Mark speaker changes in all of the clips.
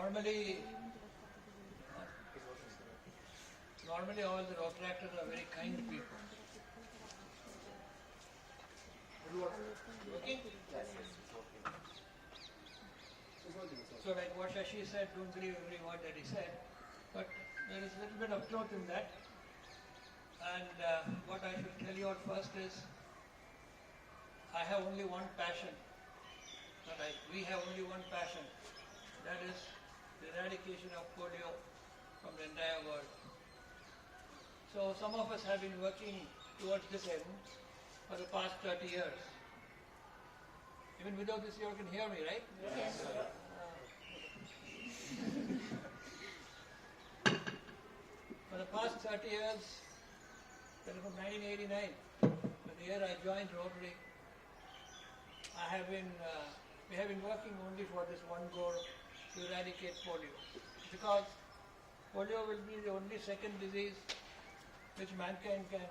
Speaker 1: Normally, normally all the Rotaractors are very kind people. Okay? So like what Shashi said, don't believe every word that he said, but there is a little bit of truth in that. And what I should tell you all first is, I have only one passion. We have only one passion. That is the eradication of polio from the entire world. So some of us have been working towards this end for the past 30 years. Even without this you all can hear me, right?
Speaker 2: Yes.
Speaker 1: For the past 30 years, that is from 1989, the year I joined Rotary, we have been working only for this one goal, to eradicate polio. Because polio will be the only second disease which mankind can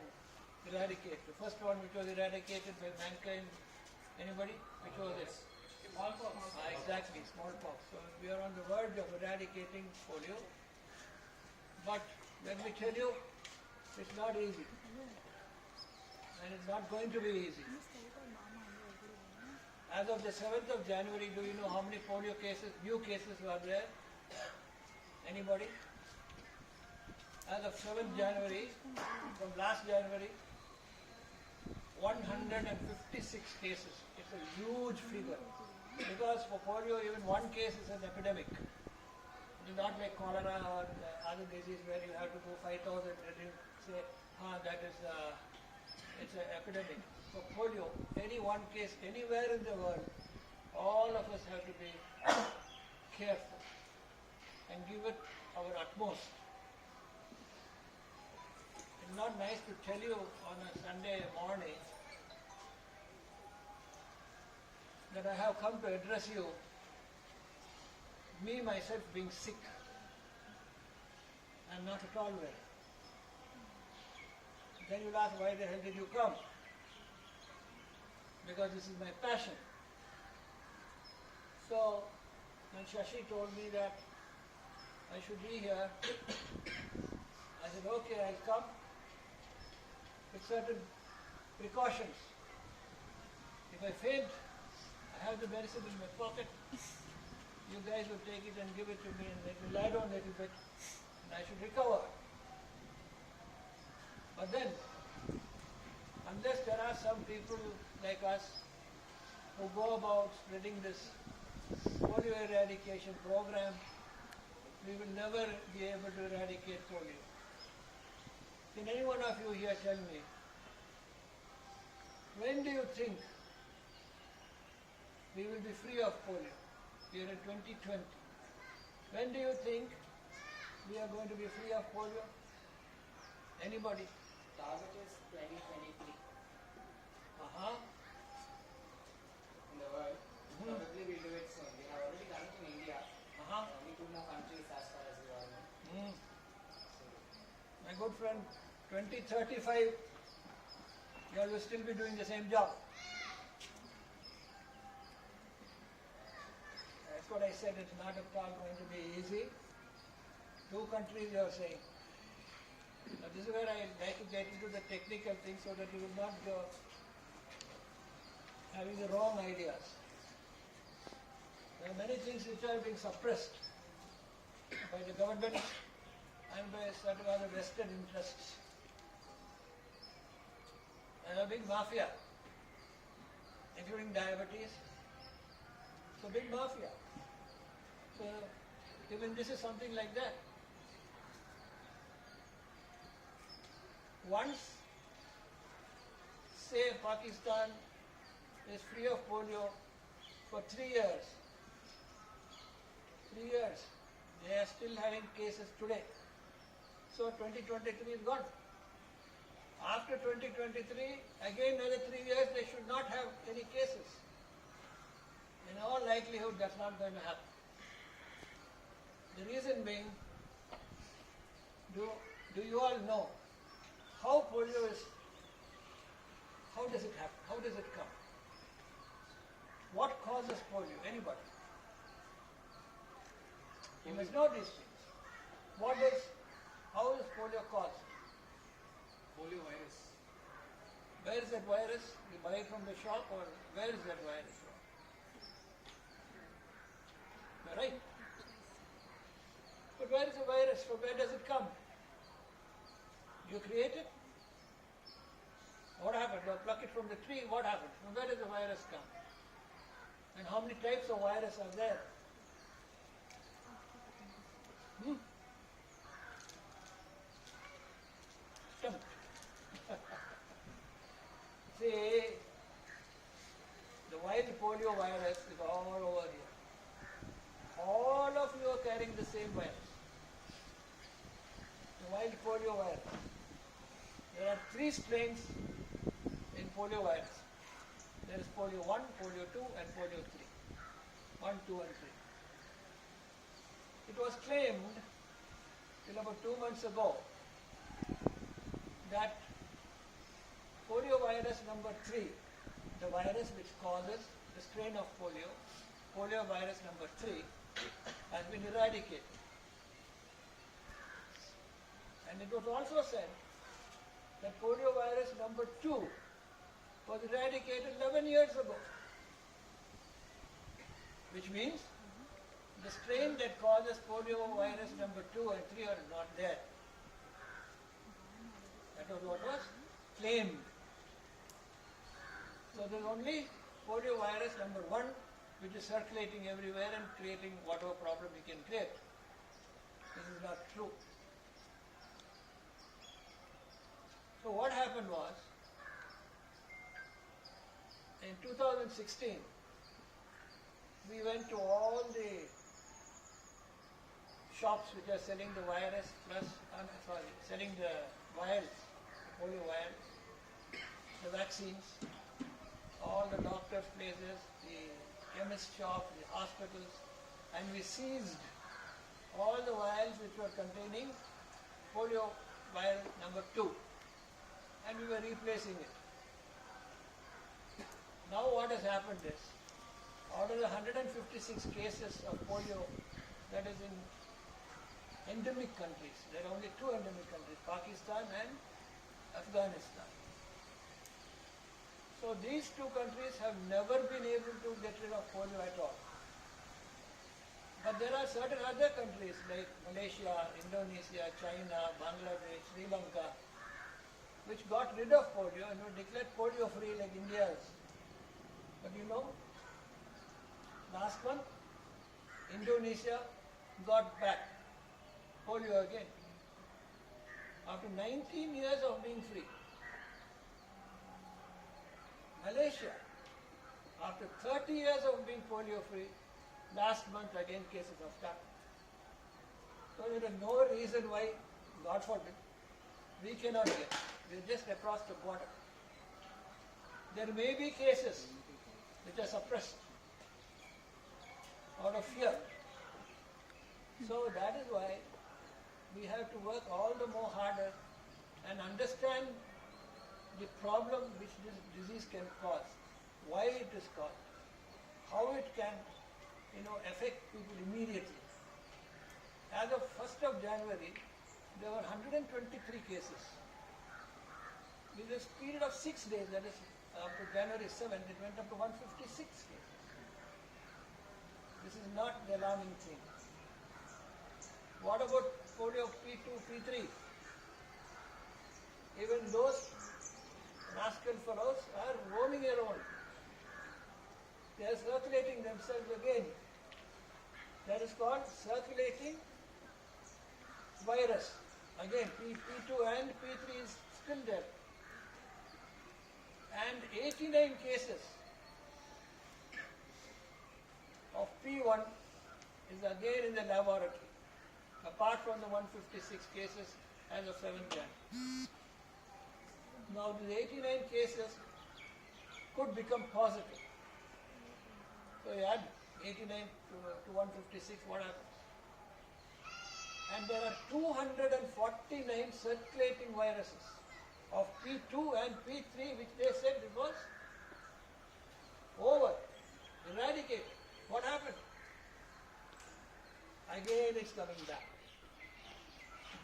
Speaker 1: eradicate. The first one which was eradicated by mankind, anybody? Which was it?
Speaker 2: Smallpox.
Speaker 1: Exactly, smallpox. So we are on the verge of eradicating polio. But let me tell you, it's not easy. And it's not going to be easy. As of the 7th of January, do you know how many polio cases, new cases were there? Anybody? As of 7th January, from last January, 156 cases. It's a huge figure. Because for polio, even one case is an epidemic. It is not like cholera or other disease where you have to go 5,000 and you say, that is, it's an epidemic. For polio, any one case anywhere in the world, all of us have to be careful and give it our utmost. It's not nice to tell you on a Sunday morning that I have come to address you, me myself being sick. I am not at all well. Then you'll ask, why the hell did you come? Because this is my passion. So, when Shashi told me that I should be here, I said, okay, I'll come with certain precautions. If I faint, I have the medicine in my pocket. You guys will take it and give it to me and let me lie down a little bit and I should recover. But then, unless there are some people like us who go about spreading this polio eradication program, we will never be able to eradicate polio. Can any one of you here tell me, when do you think we will be free of polio? We are in 2020. When do you think we are going to be free of polio? Anybody?
Speaker 2: Target is 2023 in the world. Probably we'll do it soon. We have already done it in India. Only 2 more countries as far as we all know.
Speaker 1: My good friend, 2035, you all will still be doing the same job. That's what I said, it's not at all going to be easy. 2 countries you are saying. Now this is where I like to get into the technical things so that you will not go having the wrong ideas. There are many things which are being suppressed by the government and by certain other vested interests. There are big mafia, including diabetes. So big mafia. So even this is something like that. Once, say Pakistan is free of polio for 3 years. 3 years. They are still having cases today. So 2023 is gone. After 2023, again another 3 years, they should not have any cases. In all likelihood, that's not going to happen. The reason being, do you all know how polio is, how does it happen? How does it come? What causes polio? Anybody? You must know these things. How is polio caused?
Speaker 2: Polio virus.
Speaker 1: Where is that virus? You buy it from the shop, or where is that virus from? You're right. But where is the virus? From where does it come? You create it? What happened? You pluck it from the tree, what happened? From where does the virus come? And how many types of virus are there? Stumped. See, the wild polio virus is all over here. All of you are carrying the same virus. The wild polio virus. There are 3 strains in polio virus. There is polio 1, polio 2 and polio 3. 1, 2 and 3. It was claimed till about 2 months ago that polio virus number 3, the virus which causes the strain of polio, polio virus number 3, has been eradicated. And it was also said that polio virus number 2 was eradicated 11 years ago. Which means the strain that causes polio virus number 2 and 3 are not there. That was what was claimed. So there is only polio virus number 1 which is circulating everywhere and creating whatever problem we can create. This is not true. So what happened was, in 2016, we went to all the shops which are selling the virus plus, selling the vials, the polio vials, the vaccines, all the doctors' places, the chemist shop, the hospitals, and we seized all the vials which were containing polio vial number 2, and we were replacing it. Now what has happened is, out of the 156 cases of polio that is in endemic countries, there are only 2 endemic countries, Pakistan and Afghanistan. So these 2 countries have never been able to get rid of polio at all. But there are certain other countries like Malaysia, Indonesia, China, Bangladesh, Sri Lanka, which got rid of polio and were declared polio free like India is. But you know, last month, Indonesia got back polio again. After 19 years of being free. Malaysia, after 30 years of being polio free, last month again cases have started. So there is no reason why, God forbid, we cannot get. We are just across the border. There may be cases which are suppressed out of fear. So that is why we have to work all the more harder and understand the problem which this disease can cause, why it is caused, how it can, affect people immediately. As of 1st of January, there were 123 cases. With a period of 6 days, that is after January 7th, it went up to 156 cases. This is not the alarming thing. What about polio P2, P3? Even those rascal fellows are roaming around. They are circulating themselves again. That is called circulating virus. Again, P2 and P3 is still there. And 89 cases of P1 is again in the laboratory, apart from the 156 cases as of 7th Jan. Now these 89 cases could become positive. So you add 89 to 156, what happens? And there are 249 circulating viruses of P2 and P3 which they said it was over, eradicated. What happened? I again it's coming back.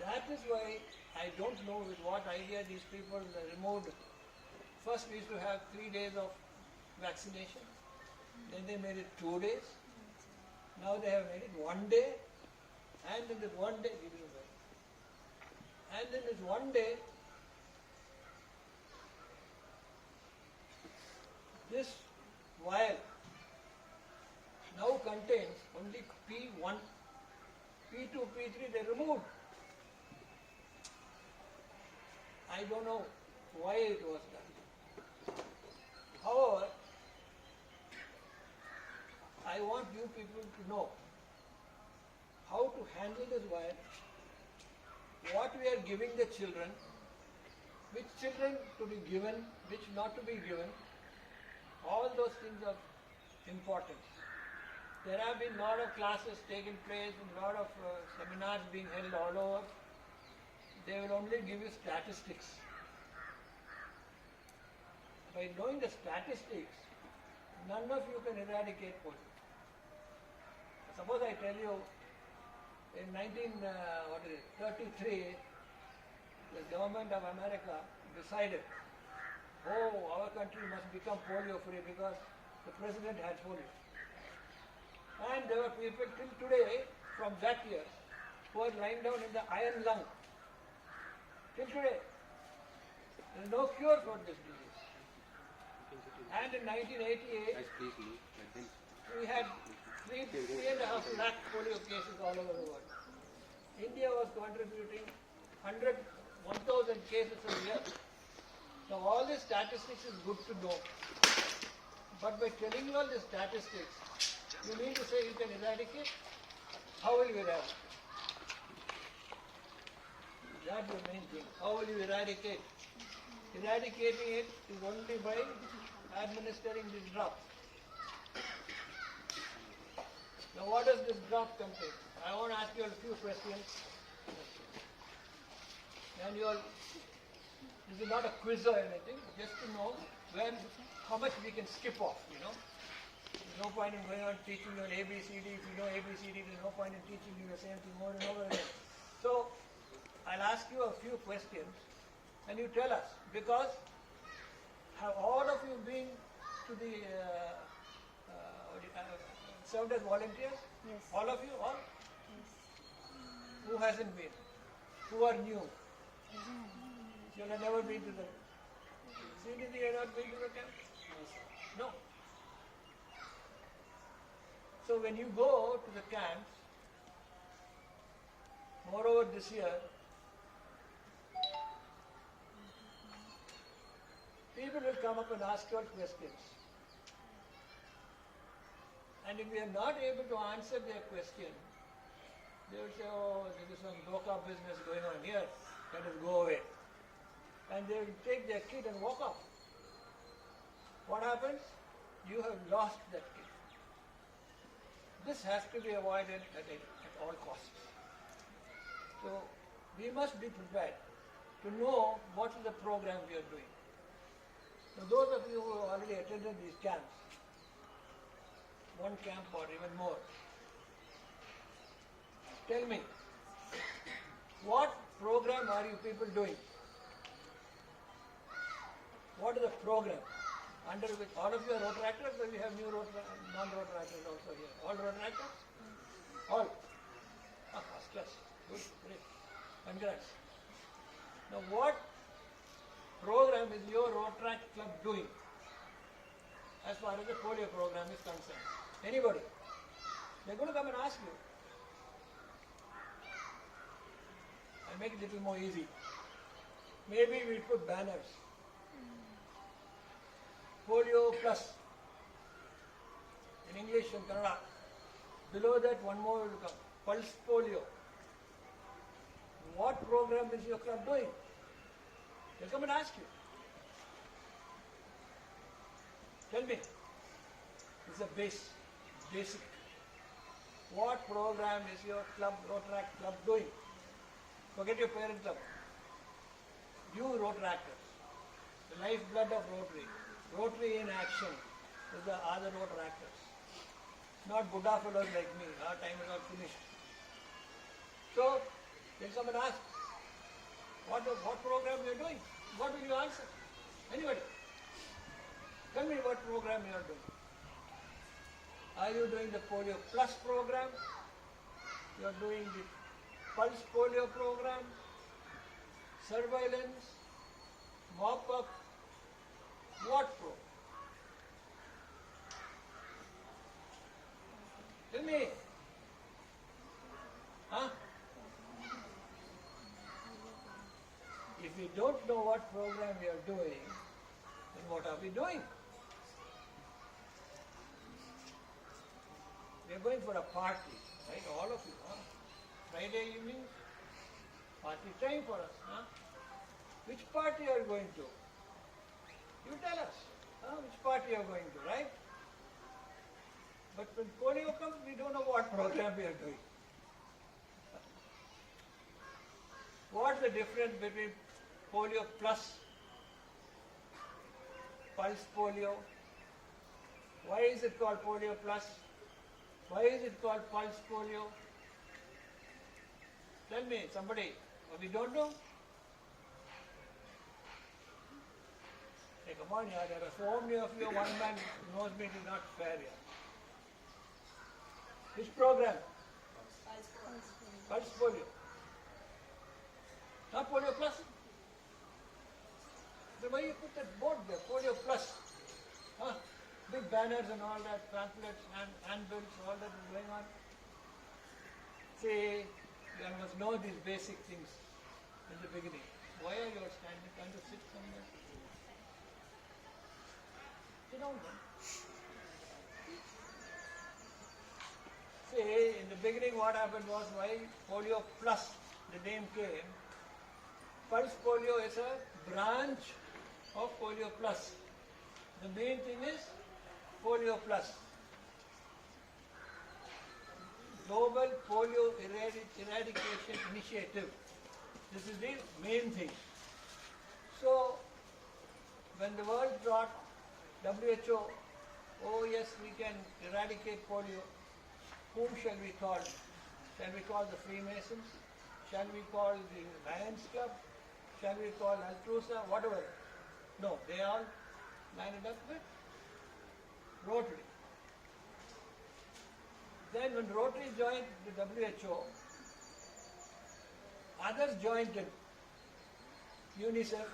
Speaker 1: That is why I don't know with what idea these people removed. First we used to have 3 days of vaccination, then they made it 2 days, now they have made it 1 day, and in this 1 day, and in this 1 day, this vial now contains only P1, P2, P3 they removed. I don't know why it was done. However, I want you people to know how to handle this vial, what we are giving the children, which children to be given, which not to be given. All those things are important. There have been a lot of classes taking place and a lot of seminars being held all over. They will only give you statistics. By knowing the statistics, none of you can eradicate polio. Suppose I tell you in 1933, the government of America decided, oh, our country must become polio free because the president had polio. And there were people till today from that year who are lying down in the iron lung. Till today. There is no cure for this disease. And in 1988, we had 3.5 lakh polio cases all over the world. India was contributing 1,000 cases a year. Now all these statistics is good to know. But by telling you all these statistics, you mean to say you can eradicate? How will you eradicate? That's the main thing. How will you eradicate? Eradicating it is only by administering this drop. Now what does this drop contain? I want to ask you a few questions. And this is not a quiz or anything, just to know how much we can skip off, There's no point in going on teaching you an ABCD. If you know ABCD, there's no point in teaching you the same thing over and over again. So, I'll ask you a few questions and you tell us, because have all of you been to the served as volunteers?
Speaker 3: Yes.
Speaker 1: All of you? All?
Speaker 3: Yes.
Speaker 1: Who hasn't been? Who are new? You have never been to the CDC, you have not been to the camp? No. So when you go to the camps, moreover this year, people will come up and ask you all questions. And if we are not able to answer their question, they will say, oh, there is some broker business going on here, let us go away. And they will take their kid and walk off. What happens? You have lost that kid. This has to be avoided at all costs. So we must be prepared to know what is the program we are doing. Now those of you who have already attended these camps, one camp or even more, tell me, what program are you people doing? What is the program under which all of you are road tractors, or we have new non-road tractors also here? All road tractors? All? First class. Good, great. Congrats. Now what program is your road track club doing as far as the polio program is concerned? Anybody? They're going to come and ask you. I'll make it a little more easy. Maybe we'll put banners. Polio plus in English and Kannada. Below that one more will come. Pulse polio. What program is your club doing? They'll come and ask you. Tell me. It's a basic. What program is your club, Rotaract club doing? Forget your parent club. You Rotaractors, the lifeblood of Rotary. Rotary in action is the other Rotaractors. Not Buddha fellows like me. Our time is not finished. So, then someone asks, what program you are doing? What will you answer? Anybody? Tell me what program you are doing. Are you doing the Polio Plus program? You are doing the Pulse Polio program? Surveillance? Mop-up? What program? Tell me. Huh? If we don't know what program we are doing, then what are we doing? We are going for a party, right? All of you, huh? Friday evening, party time for us, huh? Which party are you going to? You tell us, huh? Which party you are going to, right? But when polio comes, we don't know what program we are doing. What's the difference between Polio Plus, Pulse Polio? Why is it called Polio Plus? Why is it called Pulse Polio? Tell me, somebody, we don't know? Hey, come on, yeah, there are so many of you, one man knows me, it is not fair here. Which program? Pulse Polio. Not Polio Plus? Then why you put that board there, Polio Plus? Huh? Big banners and all that, pamphlets and handbills, all that is going on. See, you must know these basic things in the beginning. Why are you standing? Can't you sit somewhere? Sit down then. See, in the beginning what happened was why Polio Plus, the name came. Pulse Polio is a branch of Polio Plus. The main thing is Polio Plus. Global Polio Eradication Initiative. This is the main thing. So, when the world brought WHO, oh yes, we can eradicate polio, whom shall we call? Shall we call the Freemasons? Shall we call the Lions Club? Shall we call Altrusa? Whatever. No, they all lined up with Rotary. Then when Rotary joined the WHO, others joined it. UNICEF,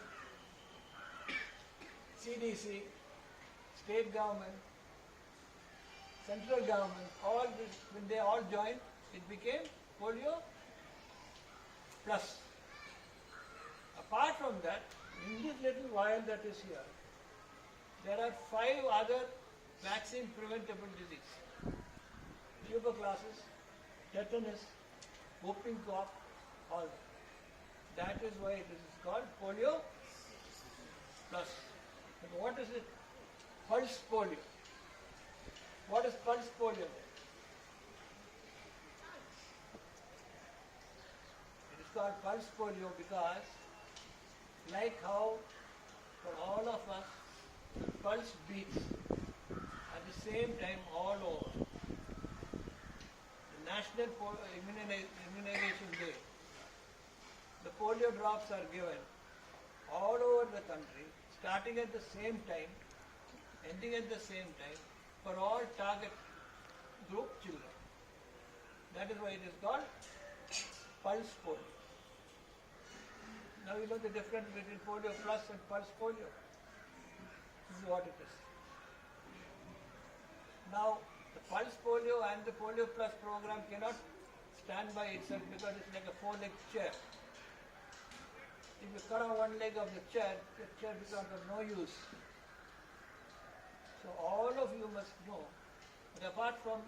Speaker 1: CDC, state government, central government, all this, when they all joined, it became Polio Plus. Apart from that, in this little vial that is here, there are 5 other vaccine preventable diseases. Tuberculosis, tetanus, whooping cough, all that. That is why it is called Polio Plus. And what is it? Pulse Polio. What is Pulse Polio? It is called Pulse Polio because, like how for all of us, the pulse beats at the same time all over. The National Immunization Day, the polio drops are given all over the country, starting at the same time, ending at the same time, for all target group children. That is why it is called Pulse Polio. Now you know the difference between Polio Plus and Pulse Polio. This is what it is. Now, the Pulse Polio and the Polio Plus program cannot stand by itself because it's like a 4-legged chair. If you cut off one leg of the chair becomes of no use. So all of you must know that apart from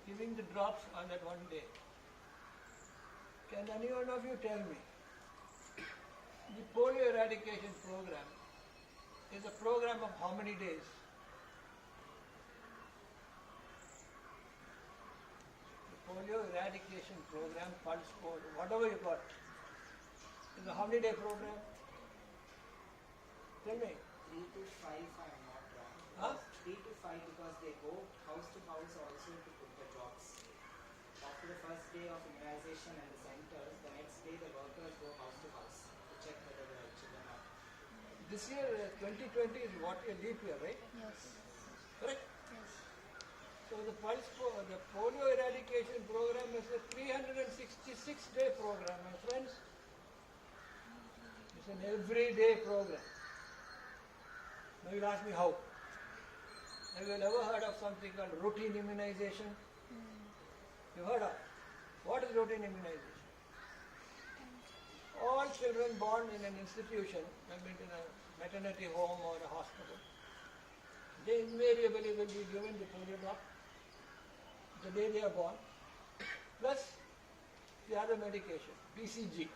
Speaker 1: giving the drops on that one day, can any one of you tell me, the polio eradication program is a program of how many days? The polio eradication program, Pulse Polio, whatever you call it, is a how many day program? Tell me.
Speaker 2: 3 to 5, if I am not wrong.
Speaker 1: Huh?
Speaker 2: 3 to 5 because they go house to house also to put the drops. After the first day, day of immunization and the centers, the next day the workers go house to house to check whether the children are.
Speaker 1: This year, 2020 is what a leap year, right?
Speaker 3: Yes.
Speaker 1: Correct?
Speaker 3: Yes.
Speaker 1: So the polio eradication program is a 366-day program, my friends. It's an everyday program. Now you'll ask me how. Have you ever heard of something called routine immunization? You heard of? What is routine immunization? All children born in an institution, I mean in a maternity home or a hospital, they invariably will be given the polio drop the day they are born, plus the other medication, BCG.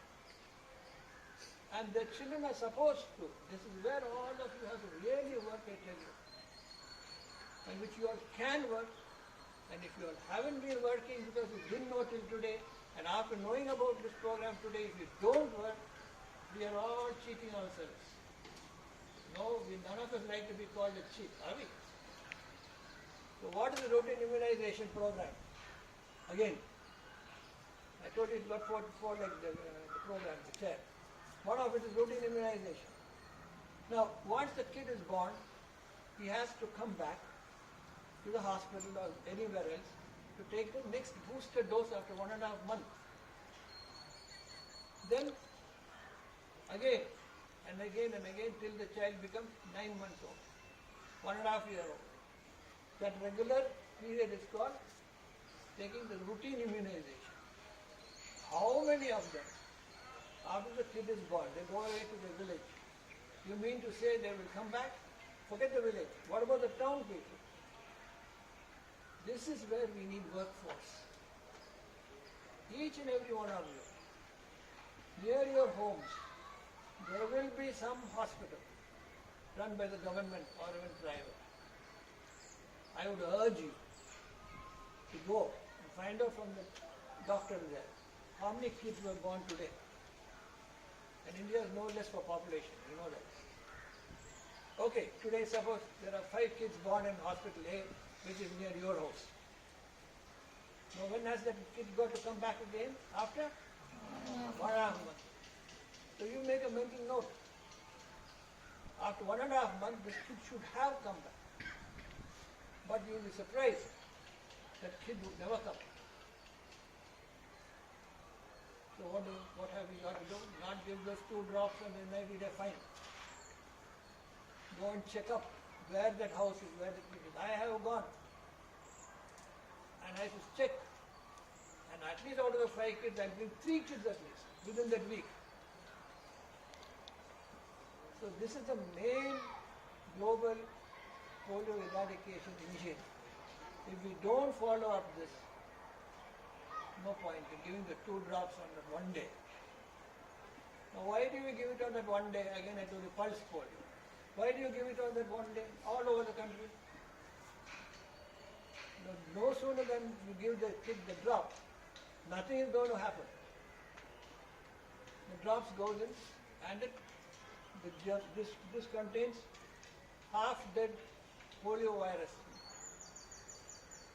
Speaker 1: And the children are supposed to, this is where all of you have to really work, I tell you, and which you all can work, and if you all haven't been working because you didn't know till today, and after knowing about this program today, if you don't work, we are all cheating ourselves. No, none of us like to be called a cheat, are we? So what is the routine immunization program? Again, I told you it's got four like the program, the chair. One of it is routine immunization. Now, once the kid is born, he has to come back to the hospital or anywhere else to take the next booster dose after 1.5 months. Then, again and again and again till the child becomes 9 months old, 1.5 year old. That regular period is called taking the routine immunization. How many of them, after the kid is born, they go away to the village? You mean to say they will come back? Forget the village. What about the town people? This is where we need workforce. Each and every one of you, near your homes, there will be some hospital run by the government or even private. I would urge you to go and find out from the doctor there how many kids were born today. And India is no less for population, you know that. Okay, today suppose there are 5 kids born in hospital A, which is near your house. Now when has that kid got to come back again? After 1.5 months. So you make a mental note. After 1.5 months, this kid should have come back. But you will be surprised that kid would never come. So what have we got to do? Not give those 2 drops and then maybe they're fine. Go and check up where that house is, where the kid is. I have gone and I just check. And at least out of the 5 kids, I'll bring 3 kids at least within that week. So this is the main global polio eradication initiative. If we don't follow up this, no point in giving the 2 drops on that one day. Now why do we give it on that one day? Again I told you pulse polio. Why do you give it on that one day all over the country? Now, no sooner than you give the kid the drop, nothing is going to happen. The drops goes in and this contains half dead polio virus.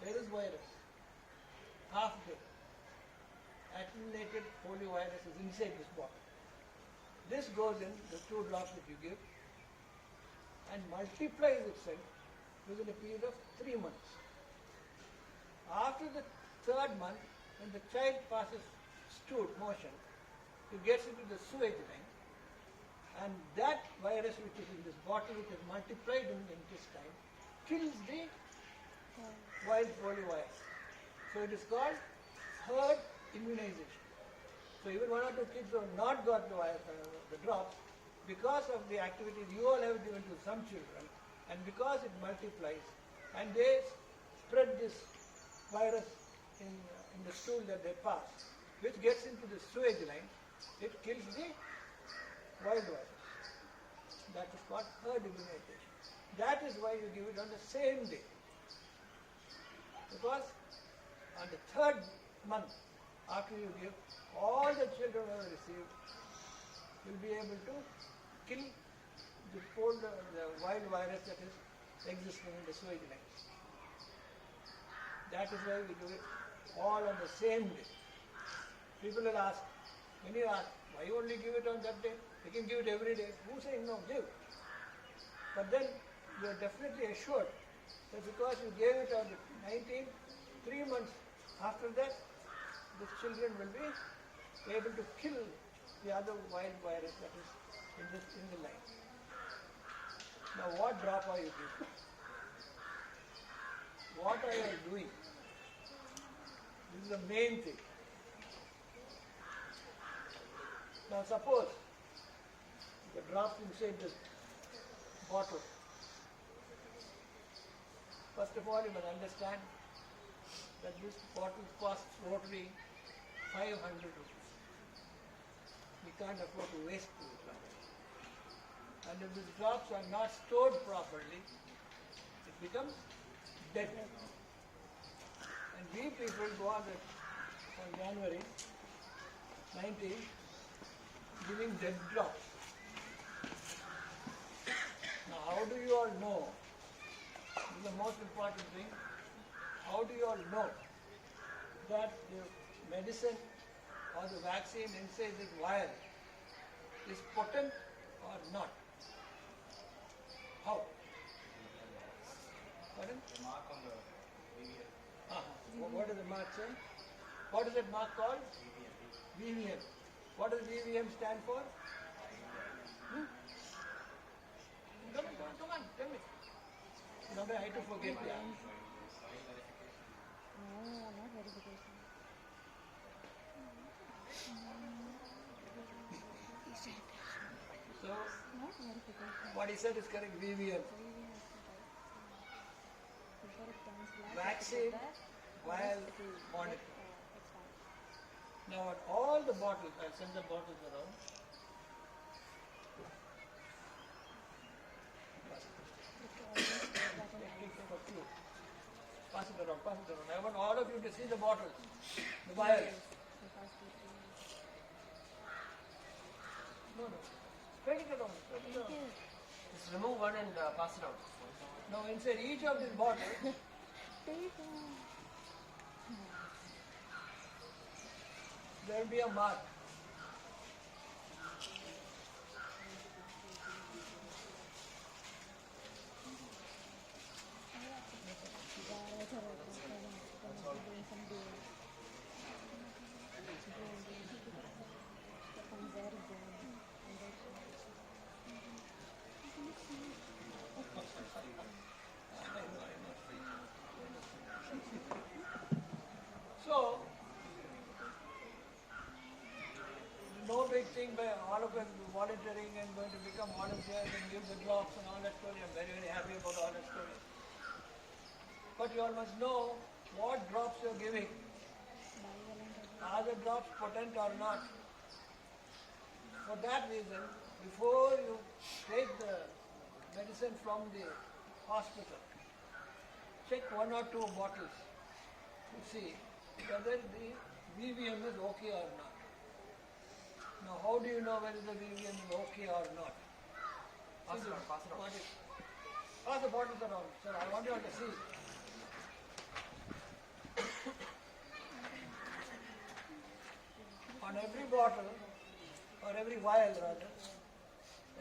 Speaker 1: There is virus, half dead. Attenuated polio virus is inside this bottle. This goes in the 2 drops that you give and multiplies itself within a period of 3 months. After the 3rd month, when the child passes stool motion, he gets into the sewage line, and that virus which is in this bottle, which is multiplied in intestine, kills the wild polio virus. So it is called herd immunization. So even 1 or 2 kids who have not got the drops, because of the activities you all have given to some children, and because it multiplies, and they spread this virus in the stool that they pass, which gets into the sewage line, it kills the wild virus. That is called herd immunization. That is why you give it on the same day. Because on the 3rd month after you give, all the children who have received will be able to kill the wild virus that is existing in the sewage lines. That is why we do it all on the same day. People will ask, when you ask, why you only give it on that day? You can give it every day. Who's saying no? Give. But then you are definitely assured that because you gave it on the 19th, 3 months after that, the children will be able to kill the other wild virus that is in the line. Now what drop are you giving? What are you doing? This is the main thing. Now suppose the drop inside this bottle. First of all, you must understand that this bottle costs Rotary 500 rupees. We can't afford to waste these drops. And if these drops are not stored properly, it becomes dead. And we people go on January 19th giving dead drops. Now how do you all know? This is the most important thing. How do you all know that the medicine or the vaccine inside this vial is potent or not? How? Pardon?
Speaker 2: The mark on the VVM.
Speaker 1: What does the mark say? What is that mark called? VVM. What does VVM stand for? Come on, tell me. No, I had to forget. Yeah.
Speaker 3: Not verification.
Speaker 1: So,
Speaker 3: Not verification.
Speaker 1: what he said is correct, VVM. Vaccine while monitor. Now at all the bottles, I'll send the bottles around. Pass it around, pass it around. I want all of you to see the bottles, the vials. No. Spread it around, spread it around.
Speaker 4: Just remove one and pass it out.
Speaker 1: Now inside each of these bottles, there will be a mark. So, no big thing by all of us volunteering and going to become volunteers and give the drops and all that story. I'm very, very happy about all that story. But you all must know what drops you're giving. Are the drops potent or not? For that reason, before you take the medicine from the hospital, check 1 or 2 bottles to see whether the VVM is okay or not. Now, how do you know whether the VVM is okay or not?
Speaker 4: Pass it out, pass it out.
Speaker 1: Pass the bottles around, sir. I want you all to see. On every bottle, or every vial rather,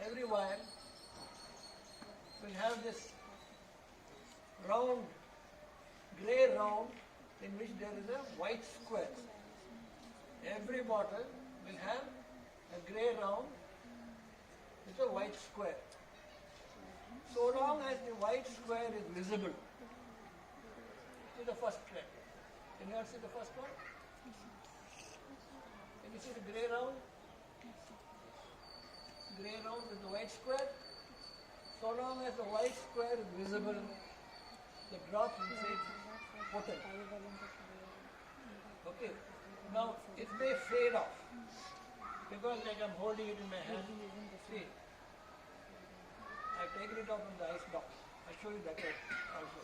Speaker 1: every vial will have this round, grey round in which there is a white square. Every bottle will have a grey round with a white square. So long as the white square is visible, see the first trend. Can you all see the first one? Can you see the grey round? Grey round with the white square. So long as the white square is visible, the drops inside potent. Okay. Now it may fade off because like I'm holding it in my hand. See, I've taken it out from the ice box. I'll show you that also.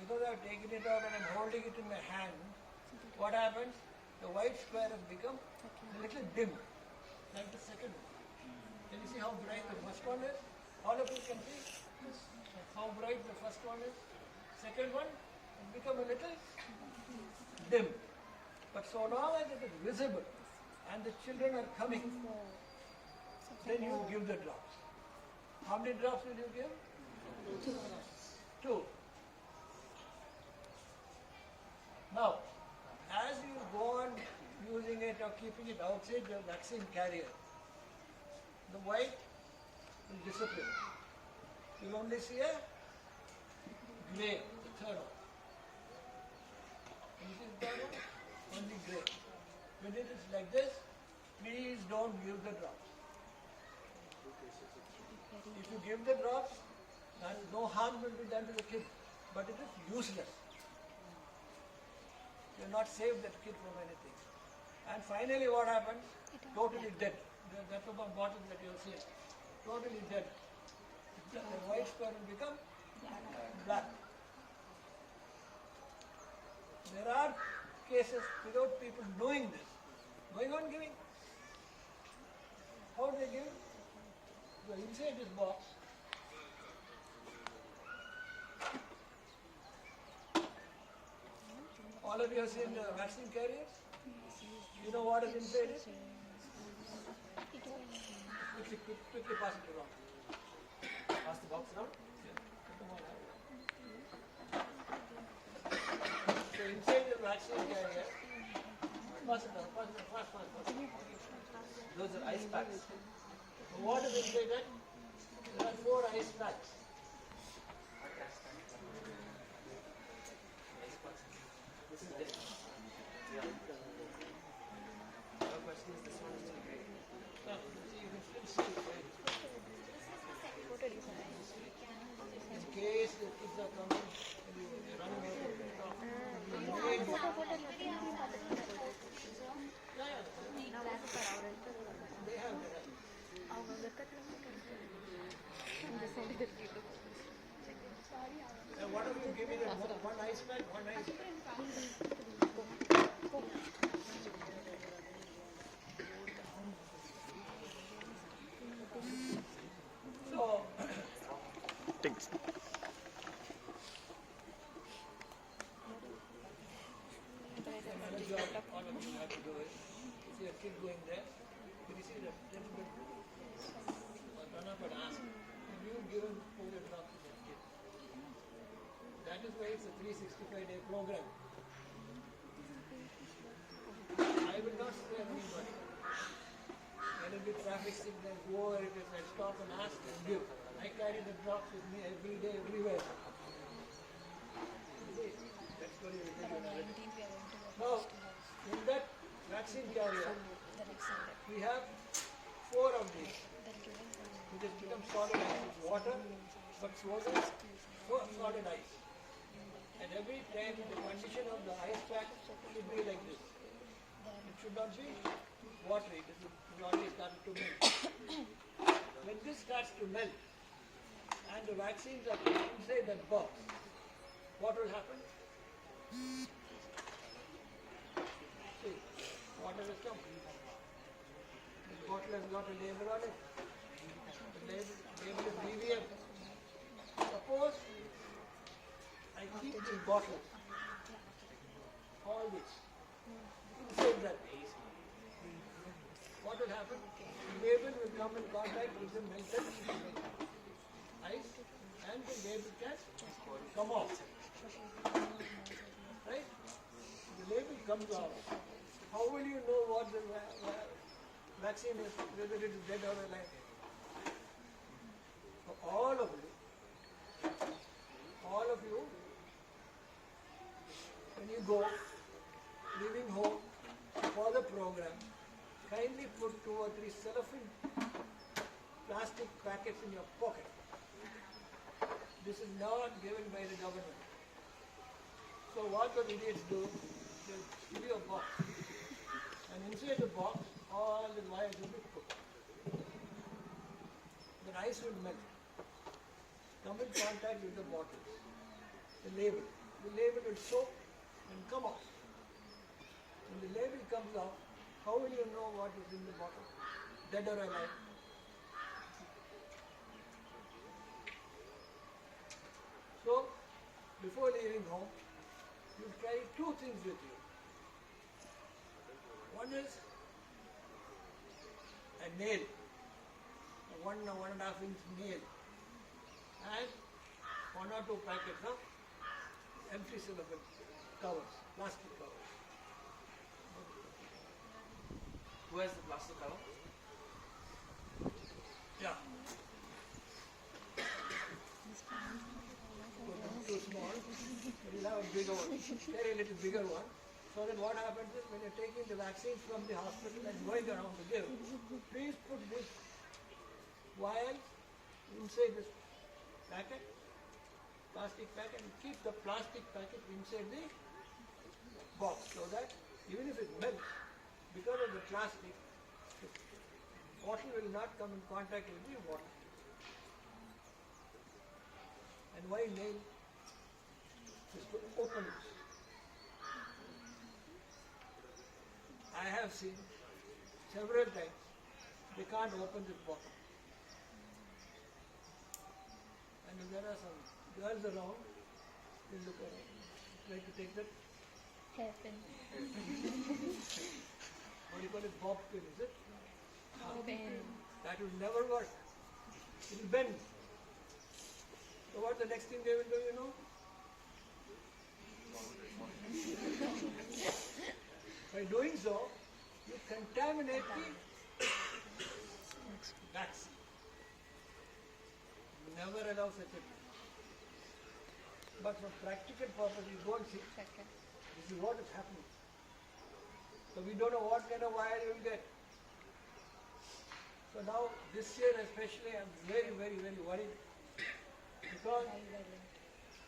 Speaker 1: Because I've taken it out and I'm holding it in my hand, what happens? The white square has become a little dim, like the second one. Can you see how bright the first one is? All of you can see how bright the first one is. Second one has become a little dim. But so long as it is visible and the children are coming, then you give the drops. How many drops will you give? Two. Now, as you go on using it or keeping it outside the vaccine carrier, the white will disappear. You'll only see a gray, the third one. You see the third one? Only gray. When it is like this, please don't give the drops. If you give the drops, then no harm will be done to the kid, but it is useless. You have not saved that kid from anything. And finally what happens? Totally dead. That's about bottle that you have seen. Totally dead. The white sperm will become black. There are cases without people knowing this, going on giving. How do they give? The inside this box, all of you have seen the vaccine carriers? You know what is inside it? Quickly pass it around.
Speaker 4: Pass the box around.
Speaker 1: So inside the vaccine carrier, pass it around, fast.
Speaker 4: Those are ice packs.
Speaker 1: So what is inside that? There are 4 ice packs.
Speaker 4: This is it. Yeah. The question is, this one is too big.
Speaker 1: Now, see, you can still see it, right? In case the kids are coming and you're running out of the top, they have that. And what are you giving them? One ice pack, one ice pack. So, another job all of you have to do is, see a kid going there, you see that little bit, run up and ask, have you given polio drops to that kid? That is why it's a 365-day program. I will not spare anybody. When it be traffic signal, whoever it is, I stop and ask and give. I carry the drops with me every day, everywhere. See, that's what you will tell you another day. Now, in that vaccine carrier, we have 4 of these. It has become solid ice. It's water, but solid ice. And every time the condition of the ice pack should be like this. It should not be watery. It will already start to melt. When this starts to melt and the vaccines are inside that box, what will happen? See, water has come. The bottle has got a label on it. The label is BVM. Suppose I keep these bottles, all this, inside that. What will happen? The label will come in contact with the melted ice and the label can come off. Right? The label comes off. How will you know what the vaccine is, whether it is dead or alive? So all of you, when you go, leaving home for the program, kindly put 2 or 3 cellophane plastic packets in your pocket. This is not given by the government. So what the idiots do, they'll give you a box. And inside the box, all the wires will be put. The ice will melt. Come in contact with the bottles. The label. The label will soak and come off. When the label comes off, how will you know what is in the bottle? Dead or alive? So, before leaving home, you carry 2 things with you. One is a nail, a 1.5 inch nail, and 1 or 2 packets of empty syllable covers, plastic covers.
Speaker 4: Who has the plastic cover?
Speaker 1: Yeah. Too small. We'll have a bigger one, very little bigger one. So that what happens is when you're taking the vaccines from the hospital and going around to give, please put this vial inside this packet, plastic packet, and keep the plastic packet inside the box so that even if it melts, because of the plastic, the bottle will not come in contact with the water. And why nail? Is to open it. I have seen several times they can't open this bottle. And if there are some girls around, they look around, try to take that,
Speaker 3: Hairpin.
Speaker 1: what do you call it, bob pin, is it?
Speaker 3: Pen.
Speaker 1: That will never work. It will bend. So what the next thing they will do, you know? By doing so, you contaminate the vaccine. Never allow such a thing. But for practical purpose, you don't see.
Speaker 3: Second.
Speaker 1: This is what is happening. So we don't know what kind of wire you will get. So now, this year especially, I'm very, very, very worried. Because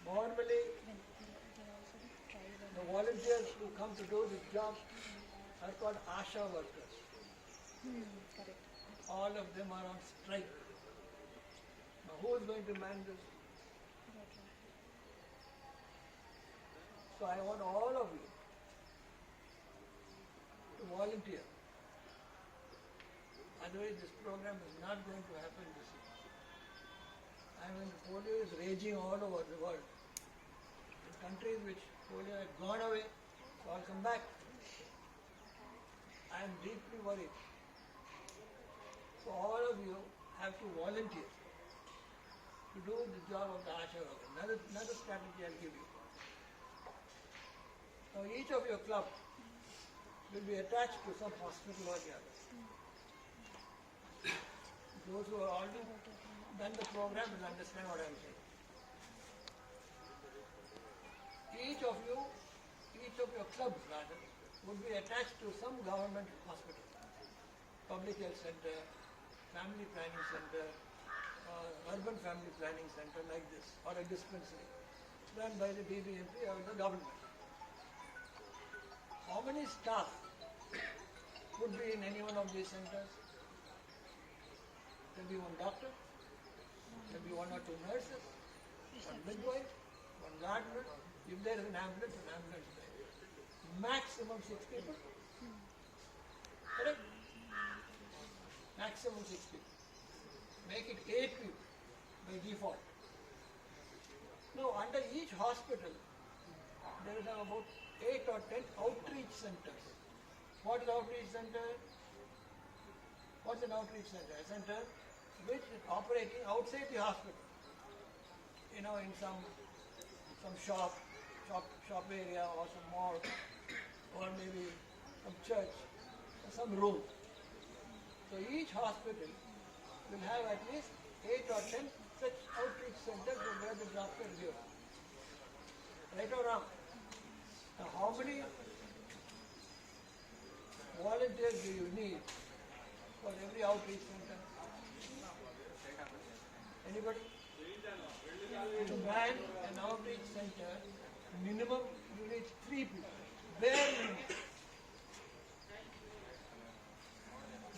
Speaker 1: normally, the volunteers who come to do this job are called ASHA workers.
Speaker 3: Correct.
Speaker 1: All of them are on strike. Now who is going to man this? So I want all of you to volunteer. Otherwise this program is not going to happen this year. I mean, polio is raging all over the world. In countries which polio had gone away, it's all come back. I am deeply worried. So all of you have to volunteer to do the job of the ASHA worker. Another strategy I'll give you. Now each of your club will be attached to some hospital or the other. Those who have already done the program will understand what I am saying. Each of your clubs rather, would be attached to some government hospital, public health center, family planning center, urban family planning center like this, or a dispensary, run by the BBMP or the government. How many staff would be in any one of these centers? There will be one doctor, there will be 1 or 2 nurses, one midwife, one gardener. If there is an ambulance there. Maximum 6 people. Correct? Maximum 6 people. Make it 8 people by default. Now, under each hospital, there is about 8 or 10 outreach centers. What is outreach center? What's an outreach center? A center which is operating outside the hospital. You know, in some shop area or some mall or maybe some church or some room. So each hospital will have at least 8 or 10 such outreach centers where the doctor is here. Right or wrong? Now how many volunteers do you need for every outreach center? Anybody? To man an outreach center, minimum you need 3 people. Bare minimum.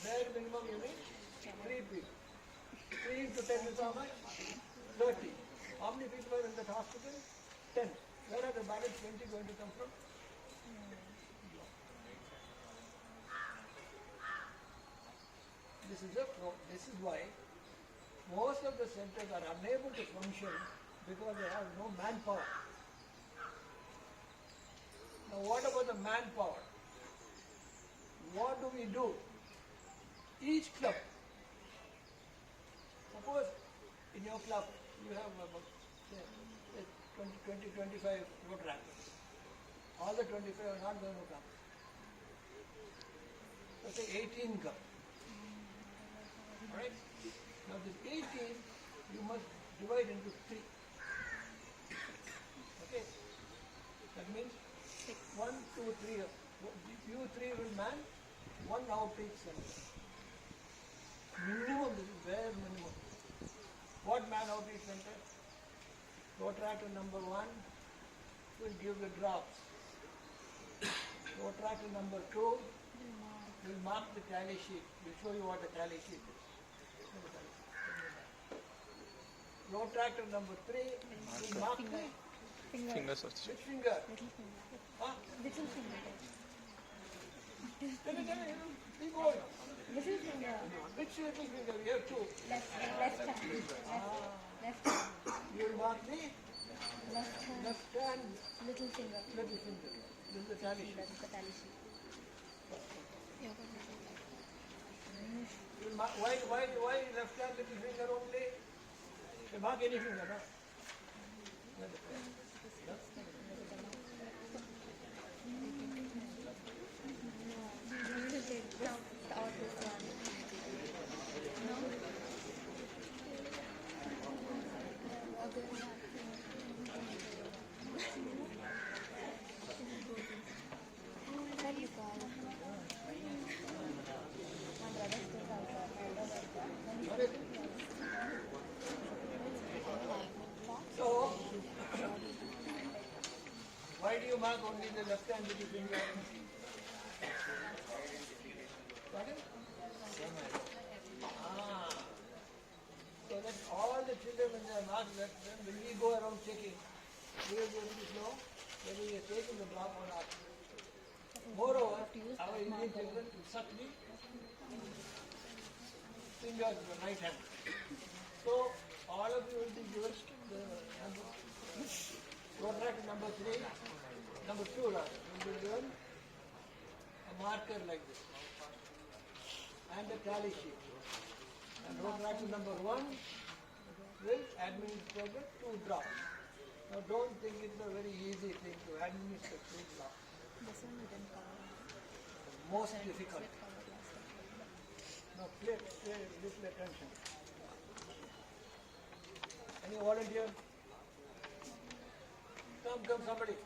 Speaker 1: Bare minimum you need 3 people. 3 into 10 is how much? 30. How many people are in that hospital? 10. Where are the balance 20 going to come from? This is why most of the centers are unable to function because they have no manpower. Now what about the manpower? what do we do? Each club, suppose in your club you have about say 25 road rackets. All the 25 are not going to come. Let's say 18 come. Alright? Now this 18 you must divide into 3. Okay? That means 1, 2, 3. You 3 will man, 1 outreach center. Minimum, this is bare minimum. What man outreach center? Protractor number 1 will give the drops. Protractor number 2 will mark the tally sheet. We'll show you what the tally sheet is. Protractor number 3 will mark the
Speaker 3: Fingers of
Speaker 1: which finger?
Speaker 3: little finger.
Speaker 1: Huh?
Speaker 3: Little finger.
Speaker 1: Tell me, be going.
Speaker 3: Little finger.
Speaker 1: Which little finger? We have 2.
Speaker 3: Left hand. Left hand.
Speaker 1: You will mark the
Speaker 3: Left hand.
Speaker 1: left hand
Speaker 3: Little finger.
Speaker 1: little finger. This is the tally sheet.
Speaker 3: That is the tally sheet.
Speaker 1: You will mark, why left hand little finger only? You mark any finger, no?
Speaker 3: We will take this out this one. That is all. My brother still also.
Speaker 1: So, why do you mark only the left hand little finger? Pardon? So that all the children when they mark that, then when we go around checking, we will be able to know whether we are taking the drop or not. Moreover, our Indian children will suck the fingers of the right hand. So all of you will be given the number, protractor number 3, number 2 rather, will be given a marker like this and a tally sheet. And protractor number 1 will administer the 2 drops. Now don't think it's a very easy thing to administer 2 drops.
Speaker 3: This one we didn't cover.
Speaker 1: Most difficult.
Speaker 3: Covered last time.
Speaker 1: Now pay little attention. Any volunteer? Come somebody.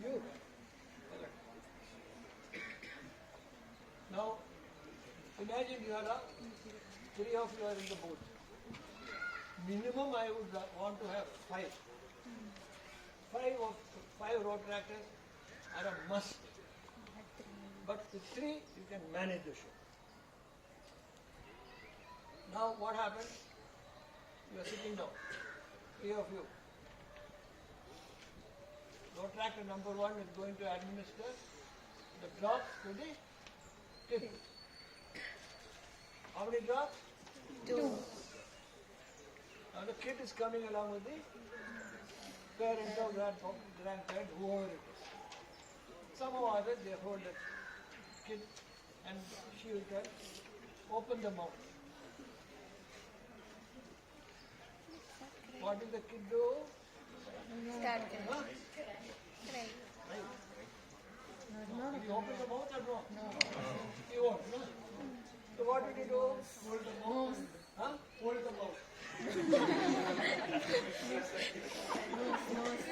Speaker 1: You. Now imagine you are 3 of you are in the booth. Minimum I would want to have 5. 5 road tractors are a must. But with 3 you can manage the show. Now what happens? You are sitting down. 3 of you. Road tractor number 1 is going to administer the drops to the kid. How many drops?
Speaker 3: 2.
Speaker 1: Now the kid is coming along with the parent or grandparent, whoever it is. Somehow or other they hold the kid and she will tell, open the mouth. What will the kid do?
Speaker 3: Start.
Speaker 1: Huh?
Speaker 3: Try.
Speaker 1: Will you open the mouth or no? No. You won't, no? So what will you do? Hold the mouth. Huh? Hold the mouth.
Speaker 3: Nose.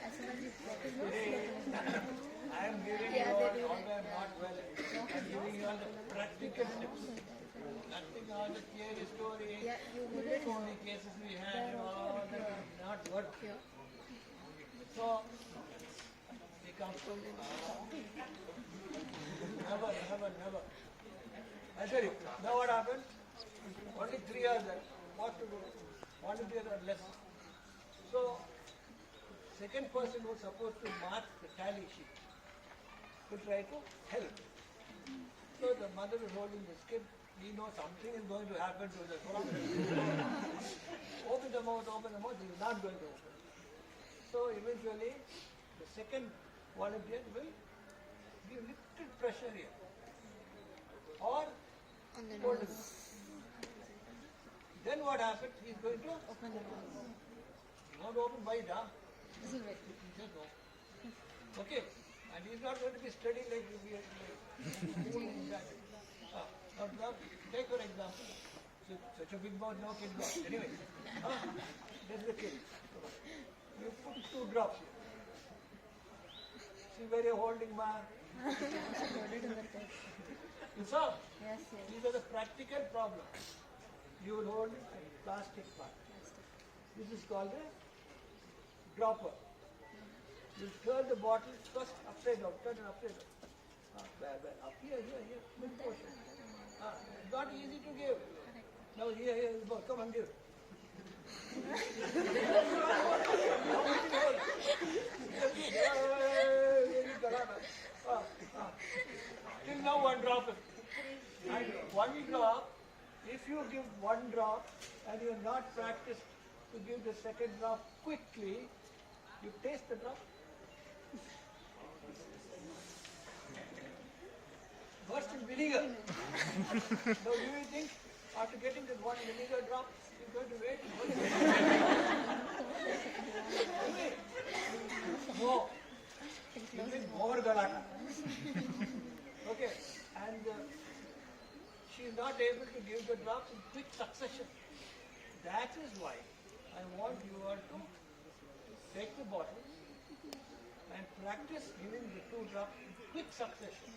Speaker 3: As soon as you get his nose,
Speaker 1: I am giving you all, although I am not well, I am giving you all the practical tips. Nothing all the theory story, so many cases we had, all that will not work. So, be comfortable. Never. I tell you, now what happened? Only 3 are there. What to do? Volunteers are less. So, second person who is supposed to mark the tally sheet will try to help. So the mother is holding this kid. We know something is going to happen to the problem. Open the mouth, he is not going to open. So eventually, the second volunteer will give little pressure here. Or
Speaker 3: On the
Speaker 1: hold it.
Speaker 3: nose.
Speaker 1: Then what happens? He's going to
Speaker 3: Open the nose.
Speaker 1: not open wide, huh?
Speaker 3: This is right.
Speaker 1: He says no. Okay. And he's not going to be steady like we are moving that. Now, take for example. Such a big mouth, no kid mouth. Anyway, this is the kid. You put 2 drops here. See where you're holding my...
Speaker 3: Hold it in the tip.
Speaker 1: You saw?
Speaker 3: Yes, yes.
Speaker 1: These are the practical problems. You will hold it in plastic part. This is called a dropper. You turn the bottle first upside down, turn it upside down. Where? Up here, mid portion. Not easy to give. Now here, come and give. Till now 1 drop. And 1 drop, if you give 1 drop and you are not practiced to give the second drop quickly, you taste the drop. First in vinegar. Now do you think after getting that 1 vinegar drop, you're going to wait? No. You need more galata. Okay. And she is not able to give the drops in quick succession. That is why I want you all to take the bottle and practice giving the 2 drops in quick succession.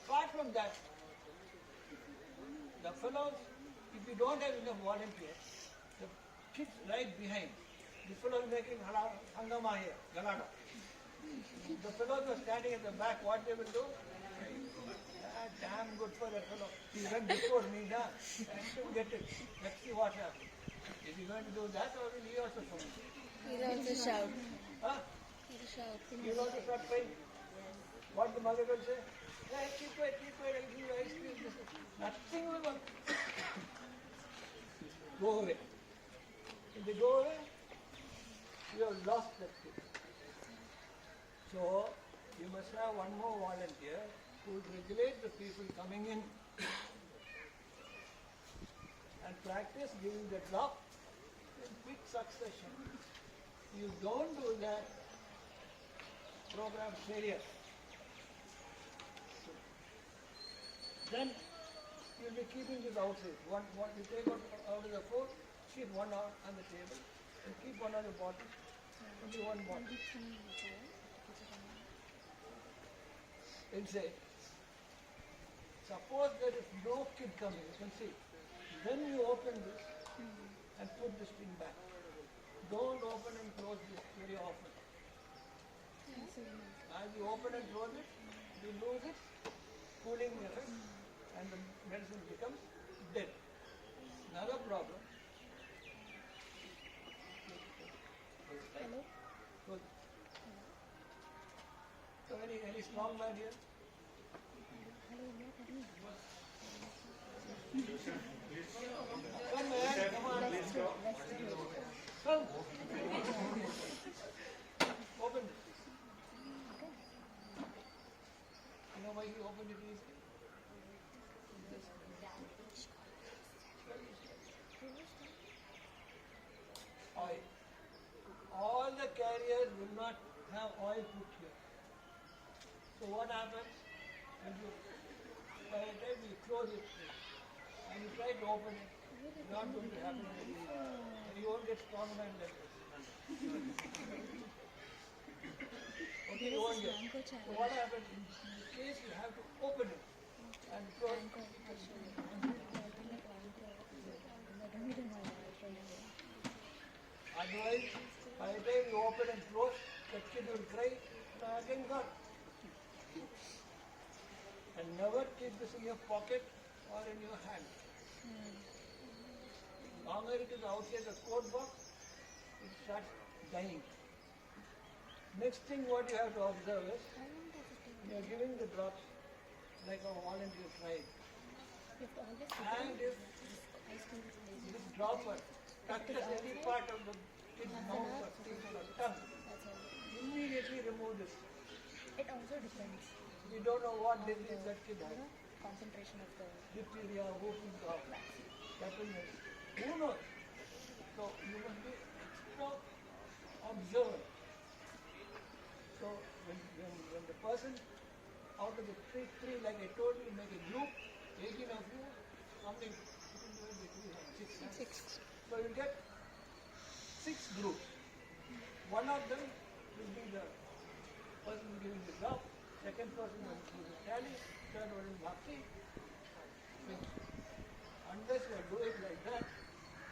Speaker 1: Apart from that, the fellows, if you don't have enough volunteers, the kids right behind, the fellows making hangama here, galata. The fellows are standing at the back, what they will do? Damn good for that fellow. He went before me, I should get it. Let's see what happens. Is he going to do that or will he also shout?
Speaker 3: He'll also shout.
Speaker 1: Huh?
Speaker 3: He'll shout.
Speaker 1: He will also start praying. What the mother will say? Hey, keep quiet, I'll give you ice cream. Nothing will work. Go away. If they go away, you have lost that kid. So, you must have one more volunteer who will regulate the people coming in and practice giving the drop in quick succession. You don't do that, program failure. Then you'll be keeping this outside. One you take out of the 4, keep 1 out on the table, and keep 1 on the bottle. Only 1 bottle. Inside. Suppose there is no kid coming, you can see. Then you open this and put this thing back. Don't open and close this very often. As you open and close it, you lose its cooling effect and the medicine becomes dead. Another problem.
Speaker 3: Hello?
Speaker 1: Good. So any strong man here? Come man, come on. Come. Open it. You know why he opened it easily? Oil. All the carriers will not have oil put here. So what happens? When you, by the time you close it and you try to open it, it's not going to happen very easily. And you won't get strong man like this. Okay, you won't get. So what happens? In case you have to open it and close it. Otherwise, by the time you open and close, the kid will cry, again gone. And never keep this in your pocket or in your hand. Longer it is outside the coat box, it starts dying. Next thing what you have to observe is, you are giving the drops like a volunteer tried. And if this dropper touches any part of the kid's mouth or teeth or tongue, immediately remove this.
Speaker 3: It also depends
Speaker 1: We don't know what
Speaker 3: on
Speaker 1: disease
Speaker 3: the
Speaker 1: that kid has.
Speaker 3: concentration of the
Speaker 1: Diphtheria, whooping cough, tetanus. Who knows? So you must be extra observant. So when the person out of the three, like I told you, make a group, 18 of you, how many? Six.
Speaker 3: six.
Speaker 1: So you get 6 groups. One of them will be the person giving the job, second person will do the tally, third one is bhakti. Unless you do it like that,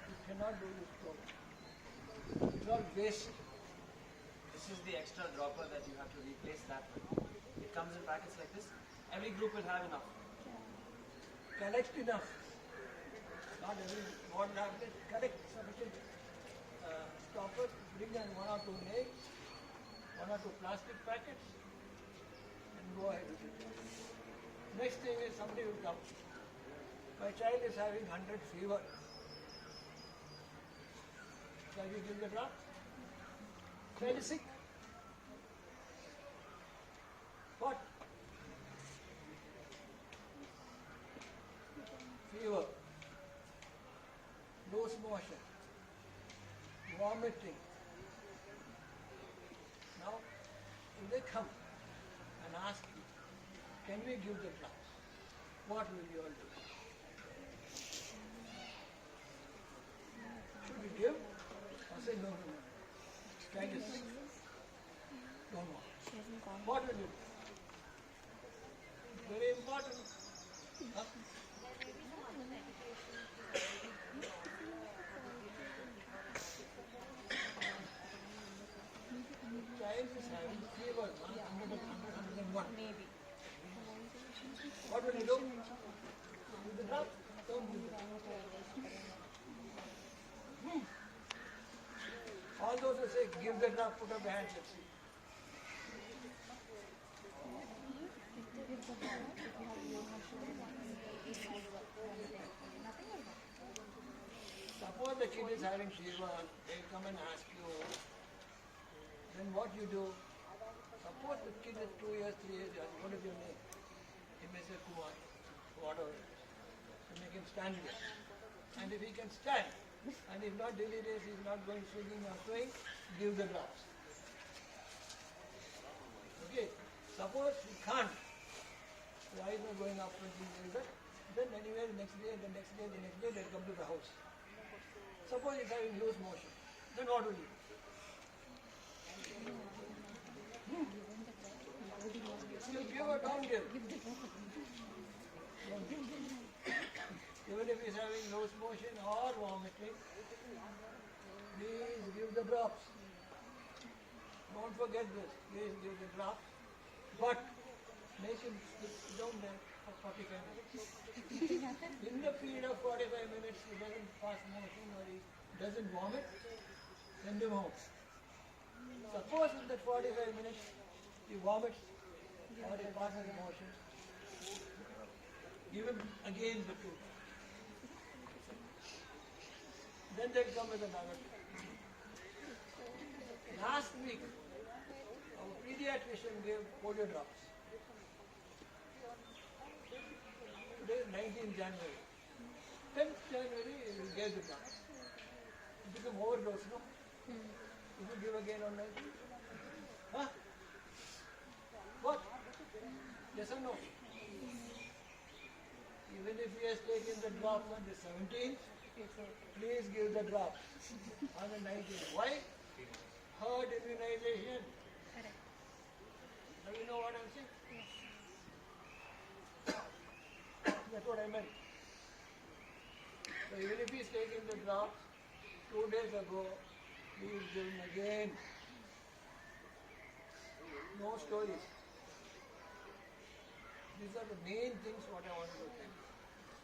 Speaker 1: you cannot do this program. It's all waste.
Speaker 4: This is the extra dropper that you have to replace that with. It comes in packets like this. Every group will have enough.
Speaker 1: Collect enough. Not every one tablet, collect sufficient stoppers, bring in 1 or 2 nails, 1 or 2 plastic packets, and go ahead with it. Next thing is somebody will come. My child is having 100 fever. Shall we give the drop? Child is sick. What? Fever, loose motion, vomiting. Now, if they come and ask you, can we give the drops? What will you all do? Should we give? Or say no. Child is sick. No more.
Speaker 3: She hasn't gone.
Speaker 1: What will you do? Very important. Huh? Child is having fever, 101.
Speaker 3: Maybe.
Speaker 1: What will you do? Give the drop? Don't give the drop. All those who say give the drop, put up the hands and see. Suppose the kid is having fever, they come and ask you, then what you do? Suppose the kid is 2 years, 3 years, what is your name? He may say Kumar, whatever. You make him stand here. And if he can stand, and if not delirious, he is not going swinging or swaying, give the drops. Okay, suppose he can't, the eyes are going up and things like that, then anyway the next day, they'll come to the house. Suppose he's having loose motion, then what will you do? You give or don't give? Don't give. Even if he's having loose motion or vomiting, please give the drops. Don't forget this. Please give the drops. But make him sit down there for 45 minutes. In the period of 45 minutes, he doesn't pass motion or he doesn't vomit, send him home. Suppose in that 45 minutes, he vomits or he passes motion, give him again the two. Then they'll come with another. Last week, our pediatrician gave polio drops. Today is 19th January. 10th January, he gave the drops. It became overdose, no? If you give again on 19th? Huh? What? Yes or no? Even if he has taken the drops on the 17th, please give the drops on the 19th. Why? Herd immunization.
Speaker 3: Correct.
Speaker 1: Now you know what I'm saying? That's what I meant. So even if he's taking the drops 2 days ago, please give him again. No stories. These are the main things what I wanted to tell you.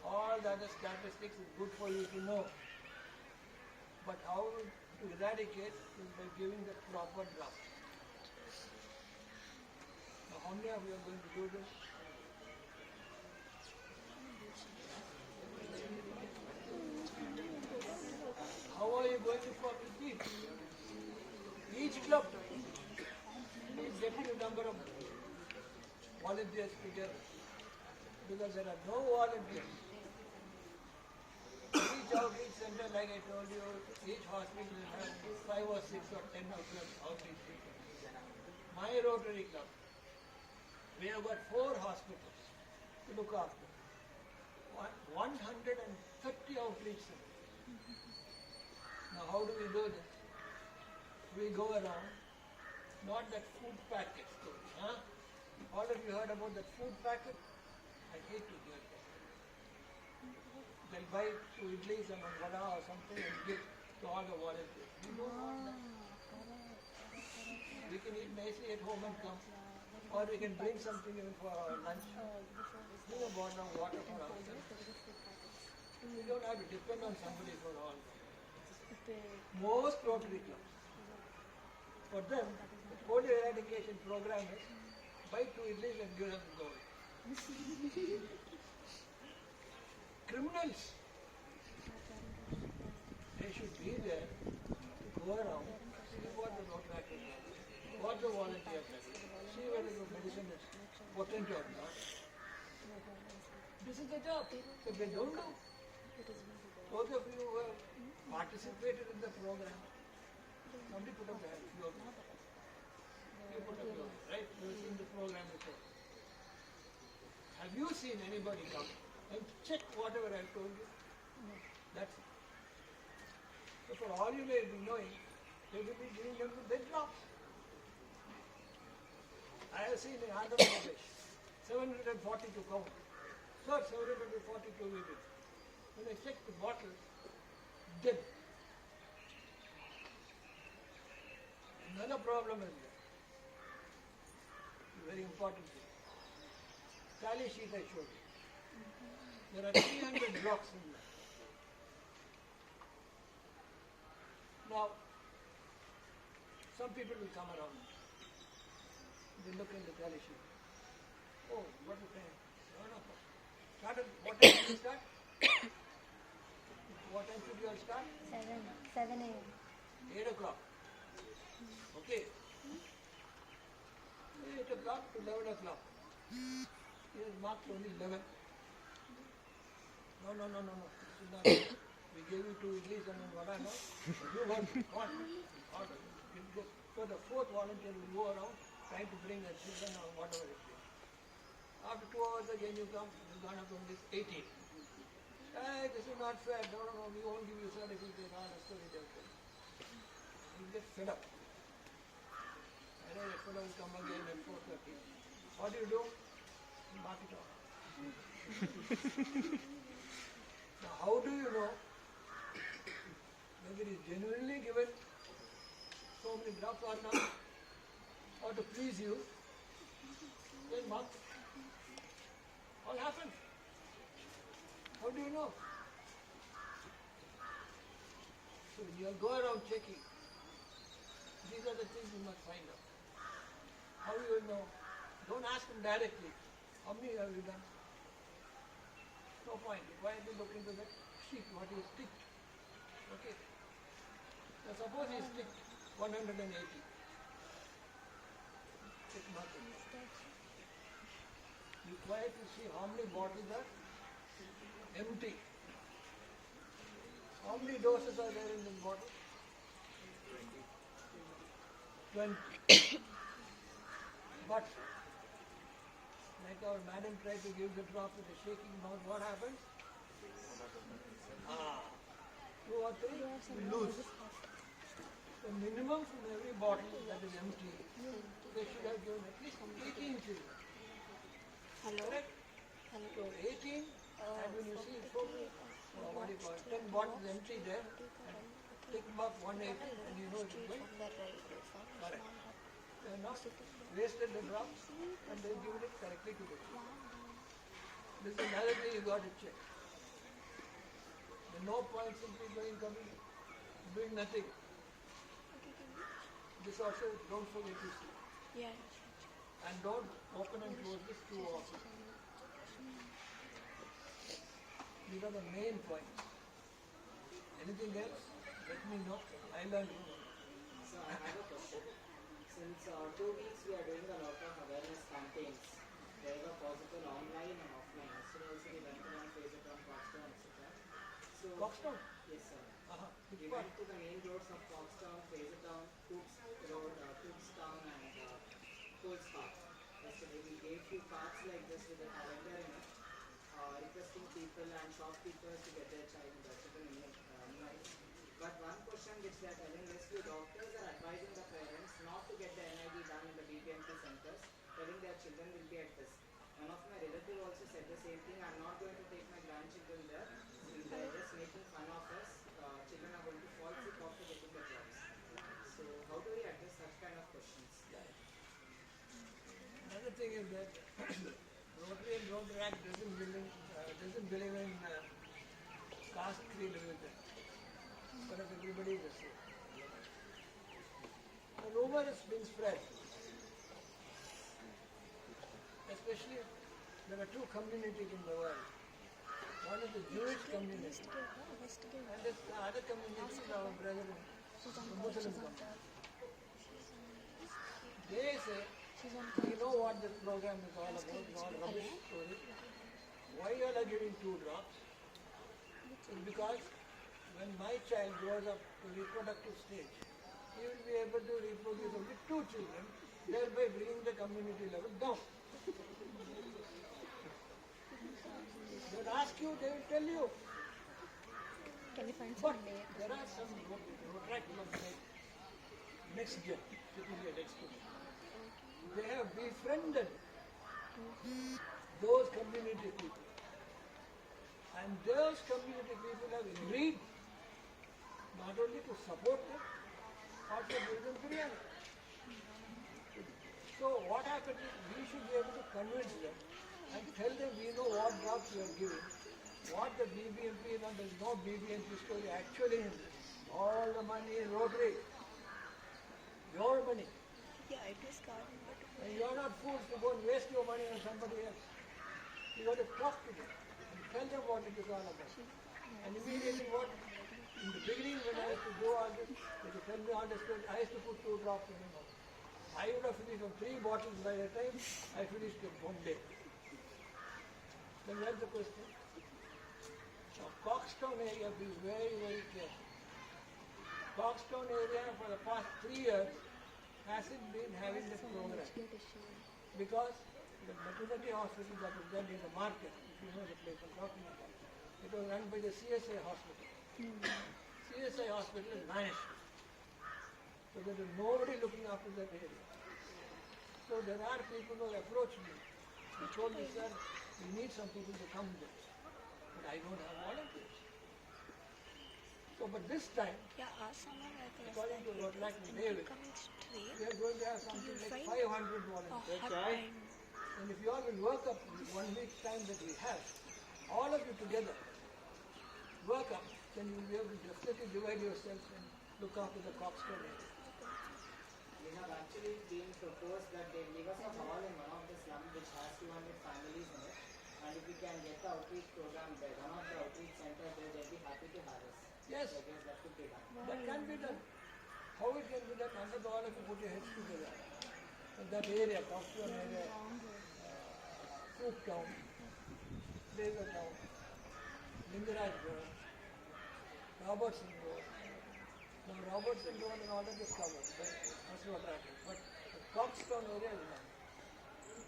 Speaker 1: All the other statistics is good for you to know. But how to eradicate is by giving the proper drops. Now how many of you are going to do this? How are you going to keep? Each club is getting a number of volunteers together, because there are no volunteers. Each outreach center, like I told you, each hospital will have 5 or 6 or 10 or 12 outreach people. My Rotary Club, we have got 4 hospitals to look after. 130 outreach centers. Now how do we do this? We go around, not that food packet story, huh? All of you heard about that food packet? I hate to hear that. They'll buy 2 idlis and a vada or something and give to all the volunteers. We don't want that. We can eat nicely at home and come. Or we can bring something even for our lunch. Bring a bottle of water for ourselves. We don't have to depend on somebody for all. Most Rotary clubs, for them, the polio eradication program is buy 2 idlis and give them the gold. Criminals, they should be there to go around, see what the Rotary is, what the volunteers are, see whether the medicine is potent or not. This is the job. If they don't do, those of you who have participated in the program, somebody put up the hand, few of you. You put up your hand, right? You have seen the program before. Have you seen anybody come and check whatever I told you? That's it. So for all you may be knowing, they will be giving them the bed drops. I have seen in Andhra Pradesh, 742 count. Sir, 742 we did. When I checked the bottles, dead. Another problem is there. Very important thing. Tally sheet I showed you. There are 300 blocks in there. Now, some people will come around. They look in the tally sheet. Oh, what is time? 7 o'clock. Started, what time did you start? What time should you all start?
Speaker 3: 7 a.m.
Speaker 1: 8 o'clock. Okay. 8 o'clock to 11 o'clock. It is marked only 11. No. This is not. We gave you 2 idlis and then vada, no? You want order. So the 4th volunteer will go around trying to bring a chicken or whatever it is. After 2 hours again you come, you've gone up on this 18. Hey, this is not fair. No, we won't give you certificate. All the story they'll tell. You get fed up. And then that fellow will come again at 4:30. What do you do? You mark it off. Now, how do you know whether it is genuinely given so many drops or not, or to please you? Then mark. All happens. How do you know? So you'll go around checking. These are the things you must find out. How you will know? Don't ask them directly. How many have you done? No point. Why do you look into that sheet? What is ticked? Okay. Now suppose he is ticked 180. Tick marking. You try to see how many bottles are empty. How many doses are there in this bottle? 20. But, like our madam tried to give the drop with a shaking mouth, what happens? 2 or 3, we lose. The minimum from every bottle that is empty, they should have given at least 18 children. Correct? So 18, and when you see what do you call it, 10 bottles empty there, and tick mark 180, and you know it is going. Correct. They have not wasted the drops, and they have given it correctly to the children. This is another thing you got to check. There is no point simply coming, doing nothing. This also, don't forget to see.
Speaker 3: Yeah.
Speaker 1: And don't open and close this too often. These are the main points. Anything else? Let me know. I learned.
Speaker 2: So I have a question. Since 2 weeks we are doing a lot of awareness campaigns
Speaker 1: Coxtown?
Speaker 2: Yes, sir.
Speaker 1: Which
Speaker 2: We
Speaker 1: part?
Speaker 2: went to the main roads of Foxtown, Frasertown, Coops Road, Cookstown, and Coles Park. Yesterday we gave few cards like this with a calendar in it, requesting people and shopkeepers to get their children immunized. But one question which they are telling is, few doctors are advising the parents not to get the NID done in the BBMP centers, telling their children will be at risk. One of my relatives also said the same thing. I'm not going to take my grandchildren there. They're just making fun of us. Children are going to fall sick after getting the jobs. So how do we address such kind of questions?
Speaker 1: Another thing is that Rotary and Rotaract doesn't believe in caste, creed, religion. But if everybody is the same. A rumor is being spread. Especially, there are two communities in the world. One is the Jewish community, and the other community is our brethren, the Muslim community. They say, we know what this program is all about, it's all rubbish story. Why you are giving 2 drops? It's because when my child grows up to reproductive stage, he will be able to reproduce only 2 children, thereby bringing the community level down. They will ask you, they will tell you.
Speaker 3: Can you find
Speaker 1: But
Speaker 3: some day?
Speaker 1: there are some Rotaract next gen, next gen. They have befriended those community people. And those community people have agreed not only to support them, also give them biryani. So what happens is we should be able to convince them and tell them we know what drops we are giving, what the BBMP is, and there is no BBMP story actually in this. All the money is Rotary. Your money.
Speaker 3: Yeah, it is garden, but
Speaker 1: And you are not fools to go and waste your money on somebody else. You got to talk to them and tell them what it is all about. And immediately what, in the beginning when I used to do all this, they would tell me all this, I used to put 2 drops in my mouth. I would have finished on 3 bottles by the time I finished in 1 day. Then where's the question? Now Coxtown area, be very, very careful. Coxtown area for the past 3 years hasn't been having this program. Because the maternity hospital that was done in the market, if you know the place I'm talking about, it was run by the CSI hospital. CSI hospital is vanished. So there is nobody looking after that area. So there are people who approached me. They told me, sir, we need some people to come there. But I don't have volunteers. So, but this time,
Speaker 3: yeah, ask someone like us
Speaker 1: according to what like David,
Speaker 3: coming straight.
Speaker 1: we are going to have something like 500 volunteers.
Speaker 3: Hot
Speaker 1: And if you all will work up in 1 week's time that we have, all of you together, work up, then you will be able to definitely divide yourselves and look after the Coxtown area.
Speaker 2: We have actually been proposed that they give us a hall in one of the slums which has 200 families in it. And if we can get the outreach program there, one of the outreach centers there, they'll be happy to have us.
Speaker 1: Yes,
Speaker 2: I guess that could be done.
Speaker 1: that can be done. How it can be done? Under all of you put your heads together. In that area, Coxtown area, Cooktown, Frasertown, Lingaraj Road, Robertson Road. Now Robertson Road and all that is covered. That's what happened. But the Coxtown area is not.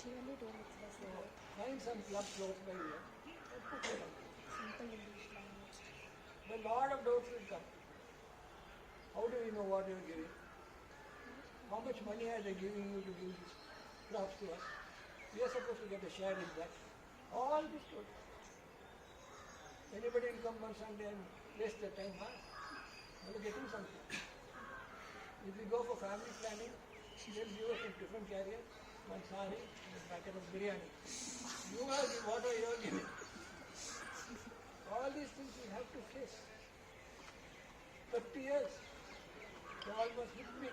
Speaker 3: clearly don't express
Speaker 1: So find some club close by here. Put it on.
Speaker 3: simple English language.
Speaker 1: A lot of doubts will come. How do we know what you are giving? How much money are they giving you to give these crops to us? We are supposed to get a share in that. All this stuff. Anybody will come on Sunday and waste their time, huh? We are getting something. If we go for family planning, they'll give us a different carrier, one sari, and a packet of biryani. You are the water you are giving. All these things we have to face. 30 years, they almost hit me.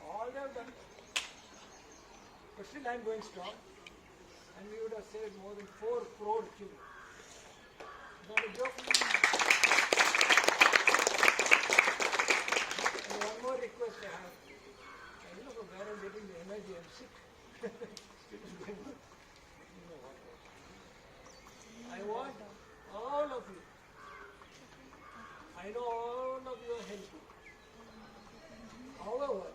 Speaker 1: All they have done. But still I am going strong. And we would have saved more than 4 crore children. Not a joke. And one more request I have. I don't know from where I'm getting the energy, I'm sick. Still going on. You know what. I want all of you I know all of you are healthy. However,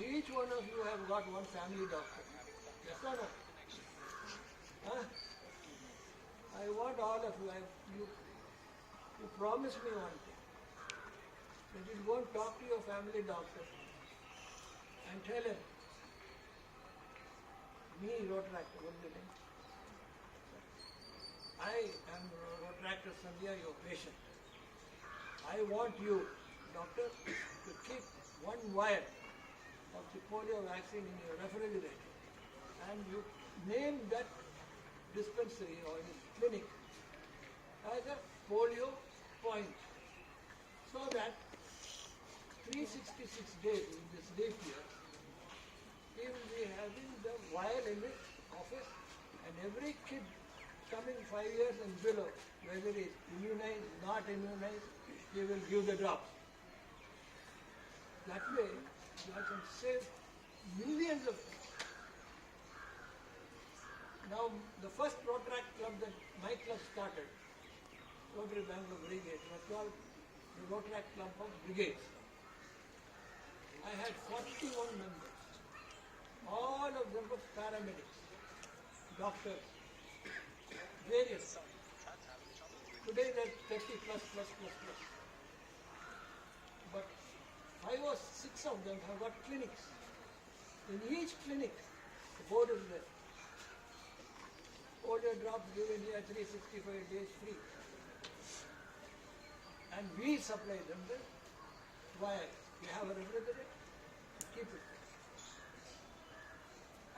Speaker 1: each one of you have got one family doctor. Yes or no? Huh? I want all of you, you promise me one thing. That you go and talk to your family doctor and tell him, me, Rotaractor, what's the name? I am Rotaractor Sandhya, your patient. I want you, doctor, to keep one vial of the polio vaccine in your refrigerator, and you name that dispensary or this clinic as a polio point, so that 366 days in this leap year, he will be having the vial in his office, and every kid coming 5 years and below, whether he is immunized, not immunized, he will give the drops. That way, you can save millions of people. Now, the first Rotaract club that my club started, Rotary Bangalore Brigade, was called the Rotaract Club of Brigades. I had 41 members. All of them were paramedics, doctors, various. Today they're 30 plus. But 5 or 6 of them have got clinics. In each clinic, the board is there. Polio drops given here 365 days free. And we supply them the vial. We have a refrigerator, keep it.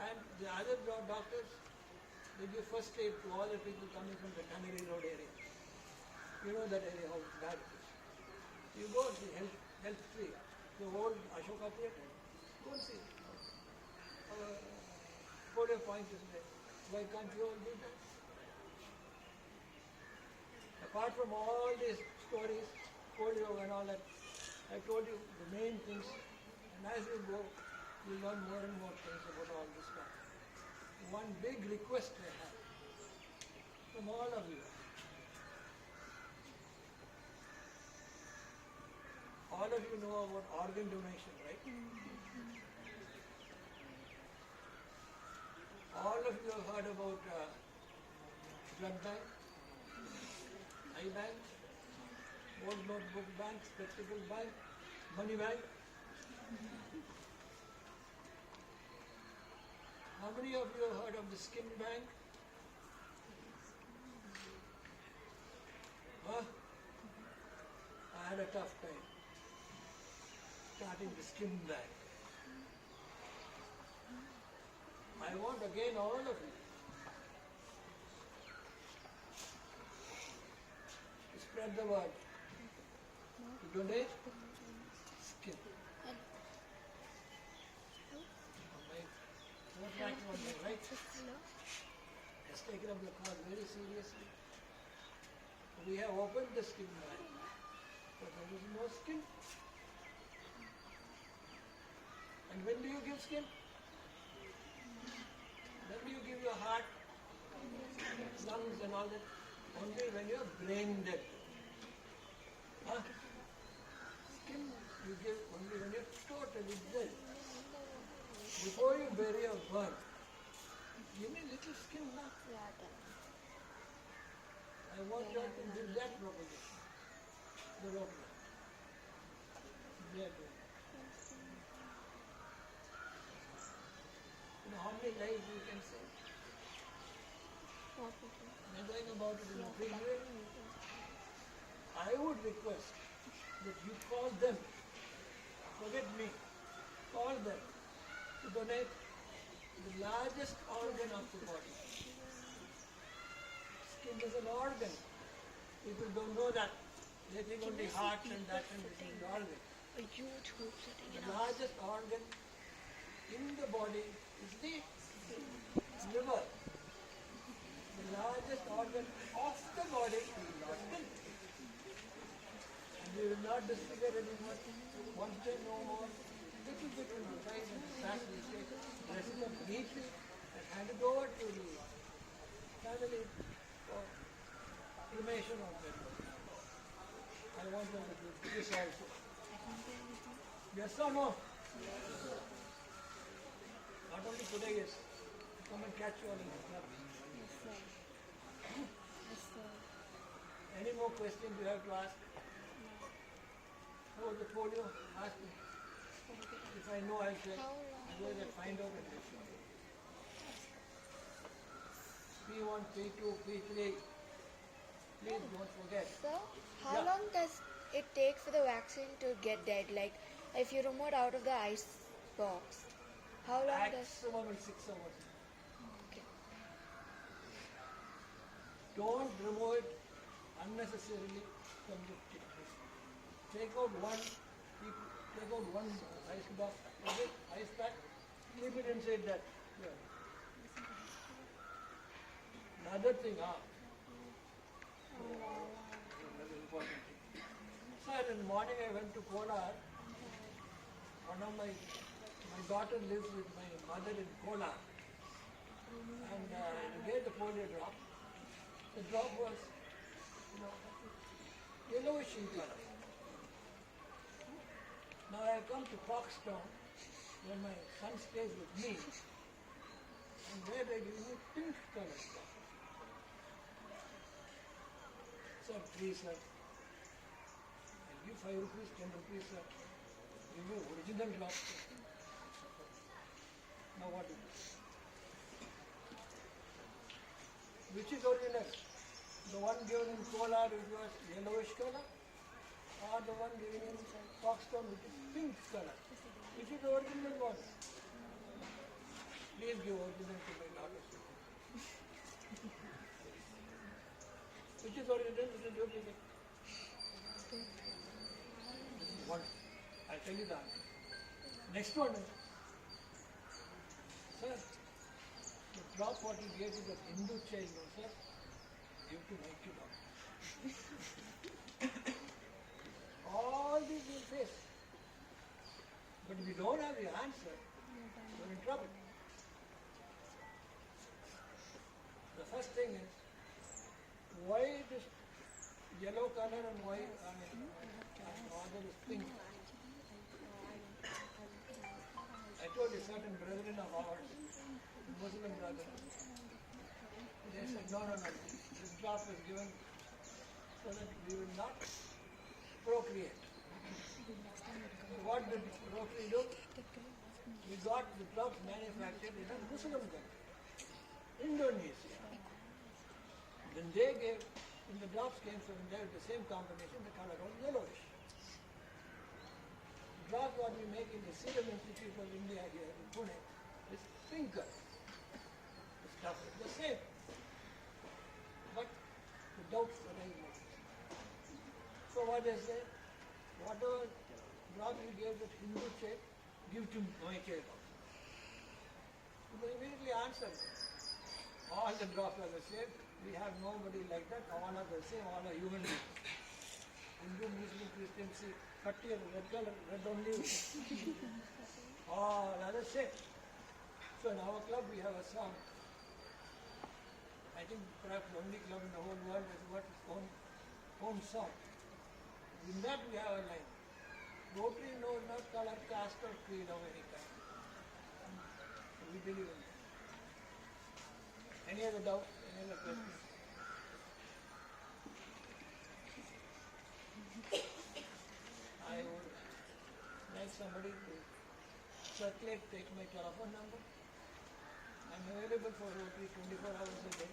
Speaker 1: And the other doctors, they give first aid to all the people coming from the Tannery Road area. You know that area, how bad it is. You go and see health free. The old Ashoka Theatre, go and see. Our polio point is there. Why can't you all do that? Apart from all these stories, polio and all that, I told you the main things, and as you go, you learn more and more things about all this stuff. One big request I have from all of you. All of you know about organ donation, right? All of you have heard about blood bank, eye bank, old notebook bank, spectacle bank, money bank. How many of you have heard of the skin bank? Huh? I had a tough time starting the skin bank. I want again all of you to spread the word, to donate skin. Right? Has taken up the cause very seriously. We have opened the skin bank, but there is no skin. And when do you give skin? When do you give your heart, lungs and all that? Only when you are brain dead. Huh? Skin you give only when you are totally dead. Before you bury or burn, give me little skin now. I want you to do that proposition. The Rotary. They are doing. You know how many lives you can save? They're going about it in a big way. I would request that you call them. Forget me. Call them to donate the largest organ of the body. Skin is an organ. People don't know that. They think only heart and that and this is the organ. The largest organ in the body is the liver. The largest organ of the body is the skin. And we will not disfigure anyone. Once they know more, little bit will be right and start we take dress it up neatly and hand it over to the family for cremation of their body. I want them to do this also. Yes or no? Not only today, yes. Come and catch you all in the club.
Speaker 3: Yes, sir. Yes, sir.
Speaker 1: Any more questions you have to ask? How was the polio? Ask me. If I know, I'll say.
Speaker 3: How long
Speaker 1: Otherwise, I'll find out and let you know. P1, P2, P3. Please don't forget.
Speaker 3: Sir, how
Speaker 1: Yeah.
Speaker 3: long does it take for the vaccine to get dead? Like, if you remove out of the ice box, how long does...
Speaker 1: Maximum in 6 hours.
Speaker 3: Okay.
Speaker 1: Don't remove it unnecessarily from the kit. Take out one ice box, okay, ice pack, keep it inside that. Yeah. Another thing, very important thing. Sir, in the morning I went to Kolar. One of my daughter lives with my mother in Kolar. And I gave the polio drop. The drop was, yellowish in color. Now I have come to Foxtown, where my son stays with me, and there they give me pink color. Sir, please, sir. I'll give 5 rupees, 10 rupees, sir. Give me original drop. Now what is it? Which is original? The one given in Kolar which was yellowish color, or the one given in Foxtown which is pink color? Which is the original one? Please give original to my daughter. Which is original, which is duplicate? One. I'll tell you the answer. Next one is, sir, the drop what you gave to the Hindu child, no, sir, give to my kid. All these will face. But we don't have the answer, we're in trouble. The first thing is, why this yellow color and why other is pink? I told you certain brethren of ours, Muslim brethren, they said, no, this drop was given so that we will not procreate. So what did Rotary do? We got the drops manufactured in a Muslim country, Indonesia. Then they gave, when the drops came from there, the same combination, the color was yellowish. The drop what we make in the Serum Institute of India here in Pune is pinker. The stuff is the same. But the doubts arise. So what they say, whatever drop you gave that Hindu child, give to my child also. So they immediately answered, all the drops are the same. We have nobody like that. All are the same. All are human beings. Hindu, Muslim, Christian, Sikh, cut here, red color, red only. All are the same. So in our club we have a song. I think perhaps the only club in the whole world has got its own song. In that we have a line. Rotary knows not color, caste or creed of any kind. So we believe in that. Any other doubt? Any other question? I would like somebody to circulate, take my telephone number. I'm available for Rotary 24 hours a day,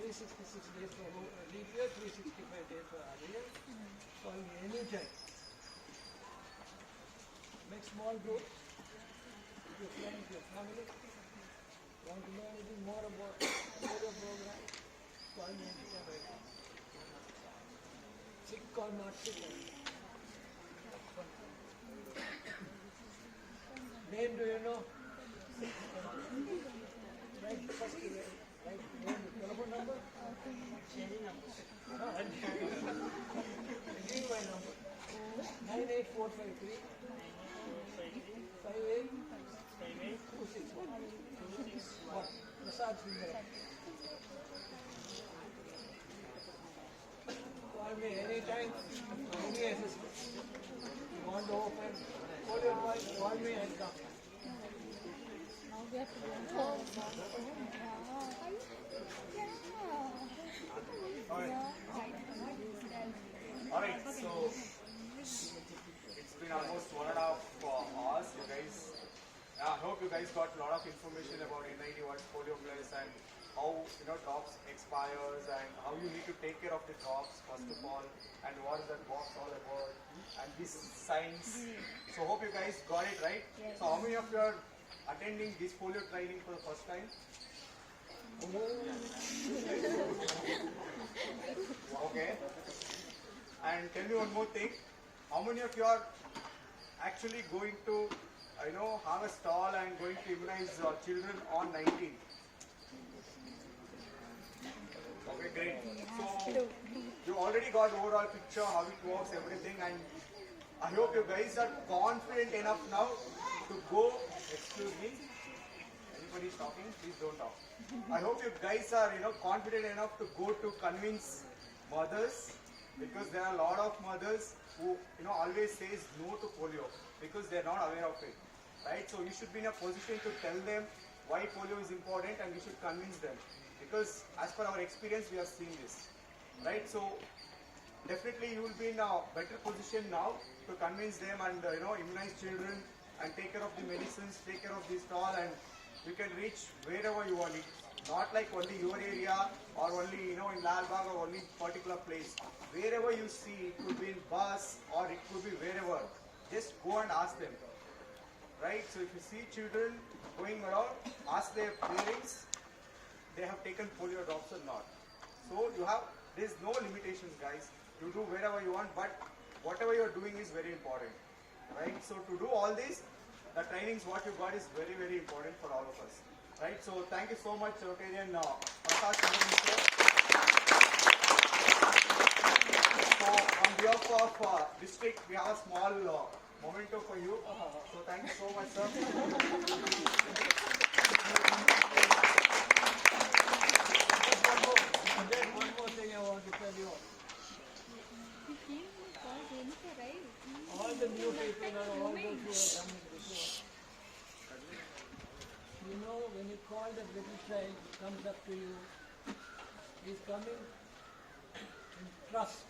Speaker 1: 366 days for leap year, 365 days for other year. Call me anytime. Make small groups with your friends, your family. Want to know anything more about the program? Call me anytime. Sick or not sick. Name do you know? Right, first right name, the telephone number? Any number. No, I'll give you my number. 98453 58261. Prasad Sundaram. So I'm me anytime for any assistance. You want to open, polio drive, call me and come.
Speaker 3: Now we have to go home.
Speaker 5: Alright, so it's been almost 1.5 hours, you guys. I hope you guys got a lot of information about N90, what's polio plus, and how drops expires, and how you need to take care of the drops first of all, and what is that box all about, and this science. So hope you guys got it right.
Speaker 3: Yes.
Speaker 5: So how many of you are attending this polio training for the first time? Okay. And tell me one more thing. How many of you are actually going to, have a stall and going to immunize children on 19? Okay, great. So you already got overall picture how it works, everything, and I hope you guys are confident enough now to go. Excuse me. Anybody is talking? Please don't talk. I hope you guys are confident enough to go to convince mothers, because there are a lot of mothers who always says no to polio because they are not aware of it, right? So you should be in a position to tell them why polio is important, and you should convince them, because as per our experience we have seen this, right? So definitely you will be in a better position now to convince them and immunize children and take care of the medicines, take care of the stall, and you can reach wherever you want it. Not like only your area or only in Lalbagh or only particular place. Wherever you see, it could be in bus or it could be wherever. Just go and ask them, right? So if you see children going around, ask their parents they have taken polio drops or not. So there's no limitations, guys. You do wherever you want, but whatever you're doing is very important, right? So to do all this, the trainings what you got is very, very important for all of us, right? So thank you so much, Rotarian Prasad. So on behalf of district, we have a small memento for you. So thank you so much, sir.
Speaker 1: There's one more thing I want to tell you all. All the new people are all those who are coming before. When you call that little child who comes up to you, he's coming in trust.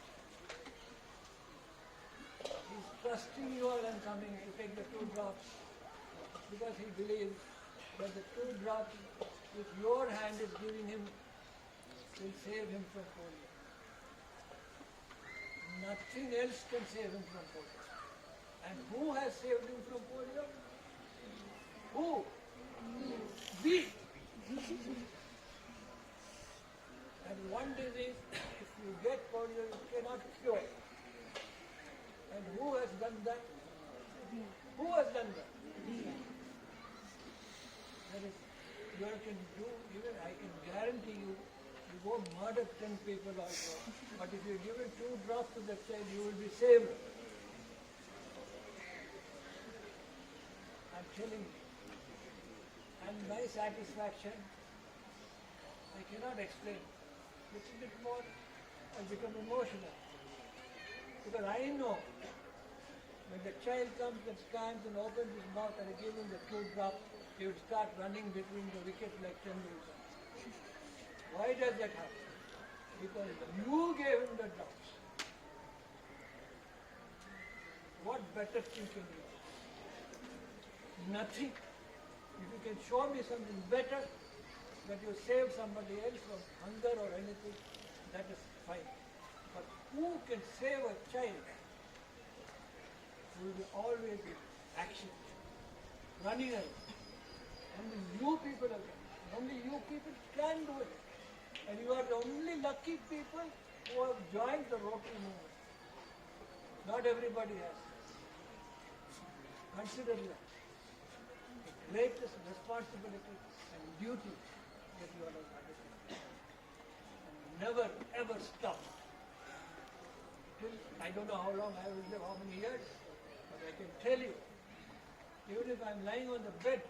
Speaker 1: He's trusting you all and coming to take the 2 drops because he believes that the 2 drops which your hand is giving him will save him from polio. Nothing else can save him from polio. And who has saved him from polio? Who? We. And one disease, if you get polio, you cannot cure. And who has done that? Who has done that? That is, you can do, even I can guarantee you, you go murder 10 people also. But if you give it 2 drops to that child, you will be saved. I'm telling you. And my satisfaction, I cannot explain. It's a bit more, I become emotional. Because I know when the child comes and stands and opens his mouth and I give him the 2 drops, he will start running between the wickets like Tendulkar. Why does that happen? Because you gave him the drops. What better thing can you do? Nothing. If you can show me something better, that you save somebody else from hunger or anything, that is fine. But who can save a child? Will be always in action, running away. Only you people are there. Only you people can do it. And you are the only lucky people who have joined the Rotary movement. Not everybody has. Consider that. The greatest responsibility and duty that you are undertaking. And never ever stop. Till I don't know how long I will live, how many years, but I can tell you, even if I'm lying on the bed,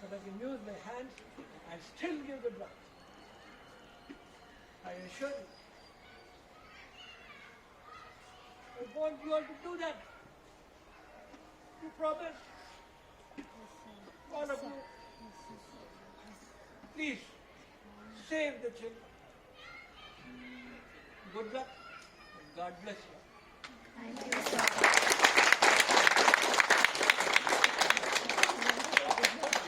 Speaker 1: but I can use my hands, I still give the blood. I assure you. I want you all to do that. You promise? All of you. Please, save the children. Good luck. God bless you.
Speaker 3: Thank you, sir.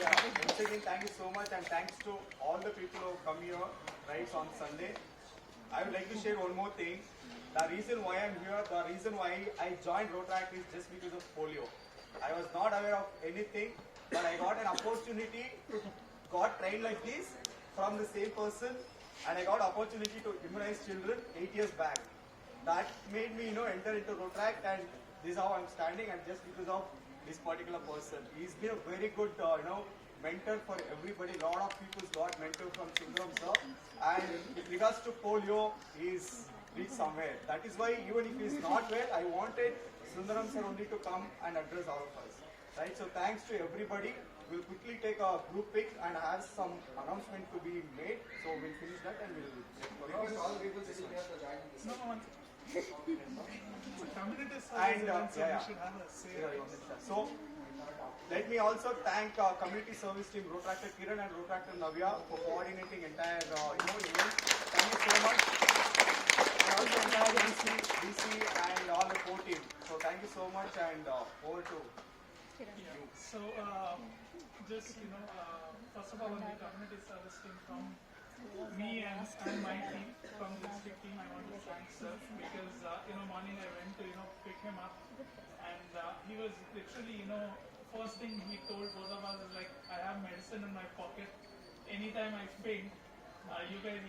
Speaker 5: Yeah, once again, thank you so much, and thanks to all the people who come here right on Sunday. I would like to share one more thing. The reason why I'm here, the reason why I joined Rotaract is just because of polio. I was not aware of anything, but I got an opportunity to got trained like this from the same person, and I got opportunity to immunize children 8 years back. That made me, enter into Rotaract, and this is how I'm standing, and just because of this particular person. He's been a very good, mentor for everybody. A lot of people got mentored from Sundaram sir, and with regards to polio, he's reached somewhere. That is why even if he's not well, I wanted Sundaram sir only to come and address all of us. Right? So thanks to everybody. We'll quickly take a group pic and have some announcement to be made. So we'll finish that and we'll
Speaker 6: All the people sitting here for joining this.
Speaker 7: No, community service
Speaker 5: And,
Speaker 7: event, so
Speaker 5: yeah.
Speaker 7: we should have a say.
Speaker 5: So let me also thank community service team Rotaractor Kiran and Rotaractor Navya for coordinating entire event. Thank you so much. And also entire DC and all the core team. So thank you so much, and over to
Speaker 7: Yeah. So, just, first of all, on the community service team from me and my team, from the district team, I want to thank sir because, morning I went to, pick him up, and he was literally, first thing he told both of us is like, I have medicine in my pocket. Anytime I faint, you guys,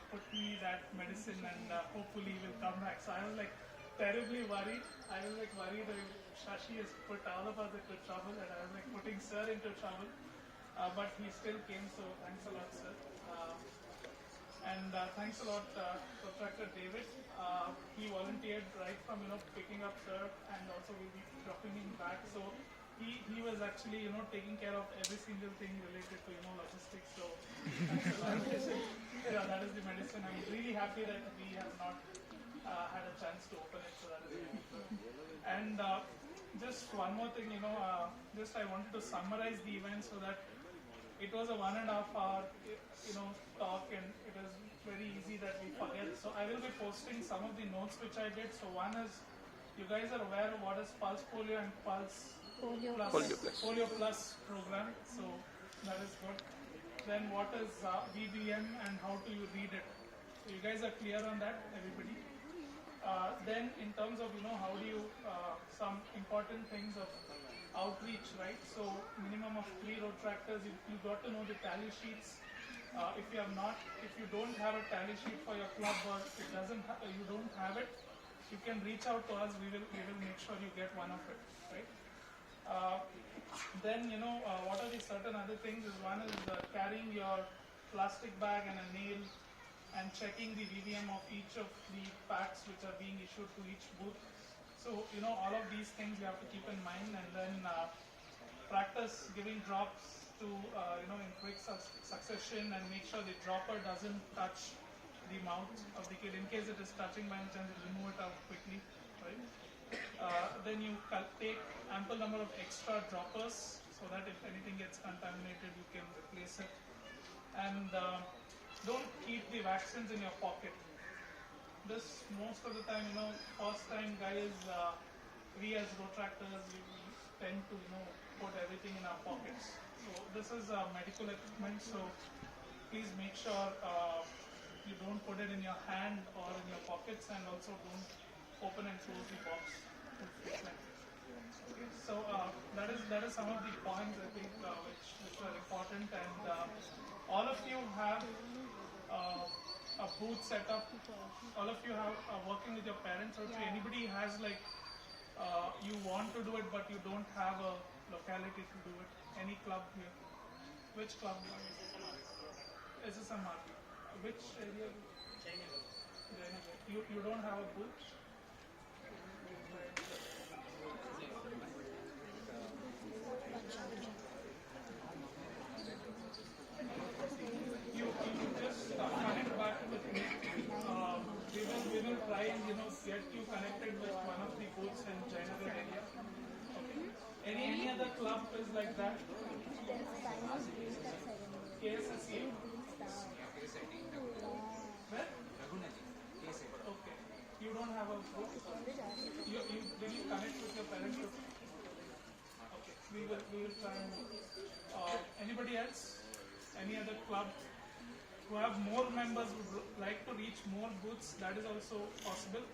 Speaker 7: put me that medicine and hopefully he will come back. So I was like terribly worried. I was like worried that Shashi has put all of us into trouble, and I was like putting sir into trouble. But he still came, so thanks a lot, sir. And thanks a lot, Contractor David. He volunteered right from picking up sir, and also we'll be dropping him back. So he was actually taking care of every single thing related to logistics. So thanks a lot. Yeah, that is the medicine. I'm really happy that we have not had a chance to open it. So that is really good. And just one more thing, just I wanted to summarize the event so that it was a 1.5 hour, talk, and it was very easy that we forget. So I will be posting some of the notes which I did. So one is, you guys are aware of what is Pulse Polio and Pulse Polio Plus program. So that is good. Then what is VBM and how do you read it? So you guys are clear on that, everybody? Then in terms of, how do you, some important things of outreach, right? So minimum of 3 road tractors, you got to know the tally sheets. If you don't have a tally sheet for your club, or you don't have it, you can reach out to us. We will make sure you get one of it, right? Then what are the certain other things? Is one is carrying your plastic bag and a nail, and checking the VVM of each of the packs which are being issued to each booth. So all of these things you have to keep in mind, and then practice giving drops to in quick succession, and make sure the dropper doesn't touch the mouth of the kid. In case it is touching by any chance, remove it out quickly, right? Then you take ample number of extra droppers so that if anything gets contaminated, you can replace it. And don't keep the vaccines in your pocket. This most of the time, first time guys, we as Rotractors, we tend to put everything in our pockets. So this is medical equipment, so please make sure you don't put it in your hand or in your pockets, and also don't open and close the box. Okay, so that is some of the points I think which are important, and all of you have a booth set up. All of you are working with your parents. Or if anybody has you want to do it but you don't have a locality to do it, any club here? Which club? SSMR. Which area? You don't have a booth? You just connect back with me. We will try and get you connected with one club is like that? KSSE? Where? Okay. You don't have a group? Did you connect with your parent group? Okay. We will try and anybody else? Any other club who have more members would like to reach more booths? That is also possible.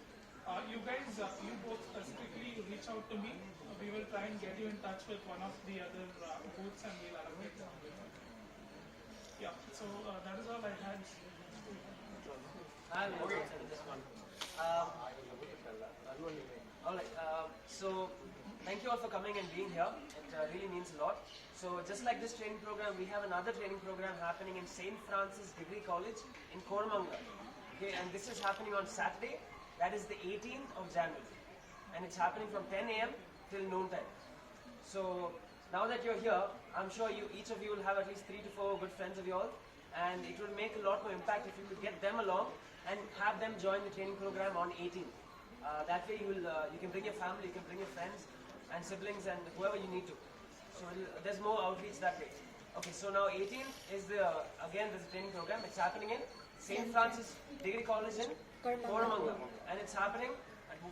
Speaker 7: You guys, you both specifically reach out to me. We will try and get you in touch with one of the other booths and we'll allocate some. Yeah, so that is all I had.
Speaker 4: I'll answer this one. Alright, so thank you all for coming and being here. It really means a lot. So just like this training program, we have another training program happening in St. Francis Degree College in Koramangala. Okay, and this is happening on Saturday. That is the 18th of January. And it's happening from 10 a.m. till noon time. So now that you're here, I'm sure each of you will have at least 3 to 4 good friends of yours. And it will make a lot more impact if you could get them along and have them join the training program on 18th. That way you can bring your family, you can bring your friends and siblings and whoever you need to. So there's more outreach that way. Okay, so now 18th is again there's a training program. It's happening in St. Francis Degree College in Koramangala. And it's happening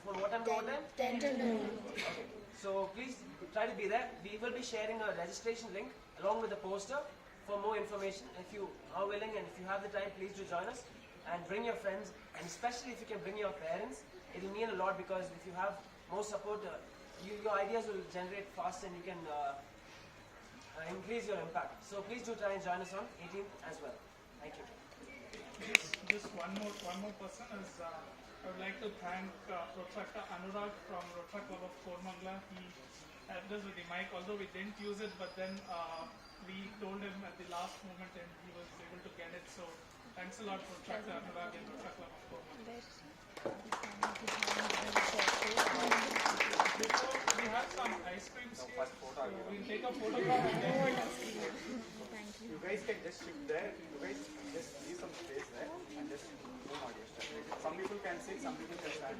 Speaker 4: from what time to what time?
Speaker 3: 10 to noon.
Speaker 4: Okay, so please try to be there. We will be sharing a registration link along with the poster for more information. If you are willing and if you have the time, please do join us and bring your friends, and especially if you can bring your parents. It will mean a lot because if you have more support, your ideas will generate fast and you can increase your impact. So please do try and join us on 18th as well. Thank you.
Speaker 7: Just one more person is I would like to thank Rotraka Anurag from Rotra Club of Koramangala. He helped us with the mic, although we didn't use it, but then we told him at the last moment and he was able to get it. So thanks a lot Rotraka Anurag and Rotra Club of Koramangala. Before we have some ice creams here, so we'll take a photograph and then
Speaker 5: You guys can just sit there. You guys just leave some space there and just move on. Some people can sit, some people can stand.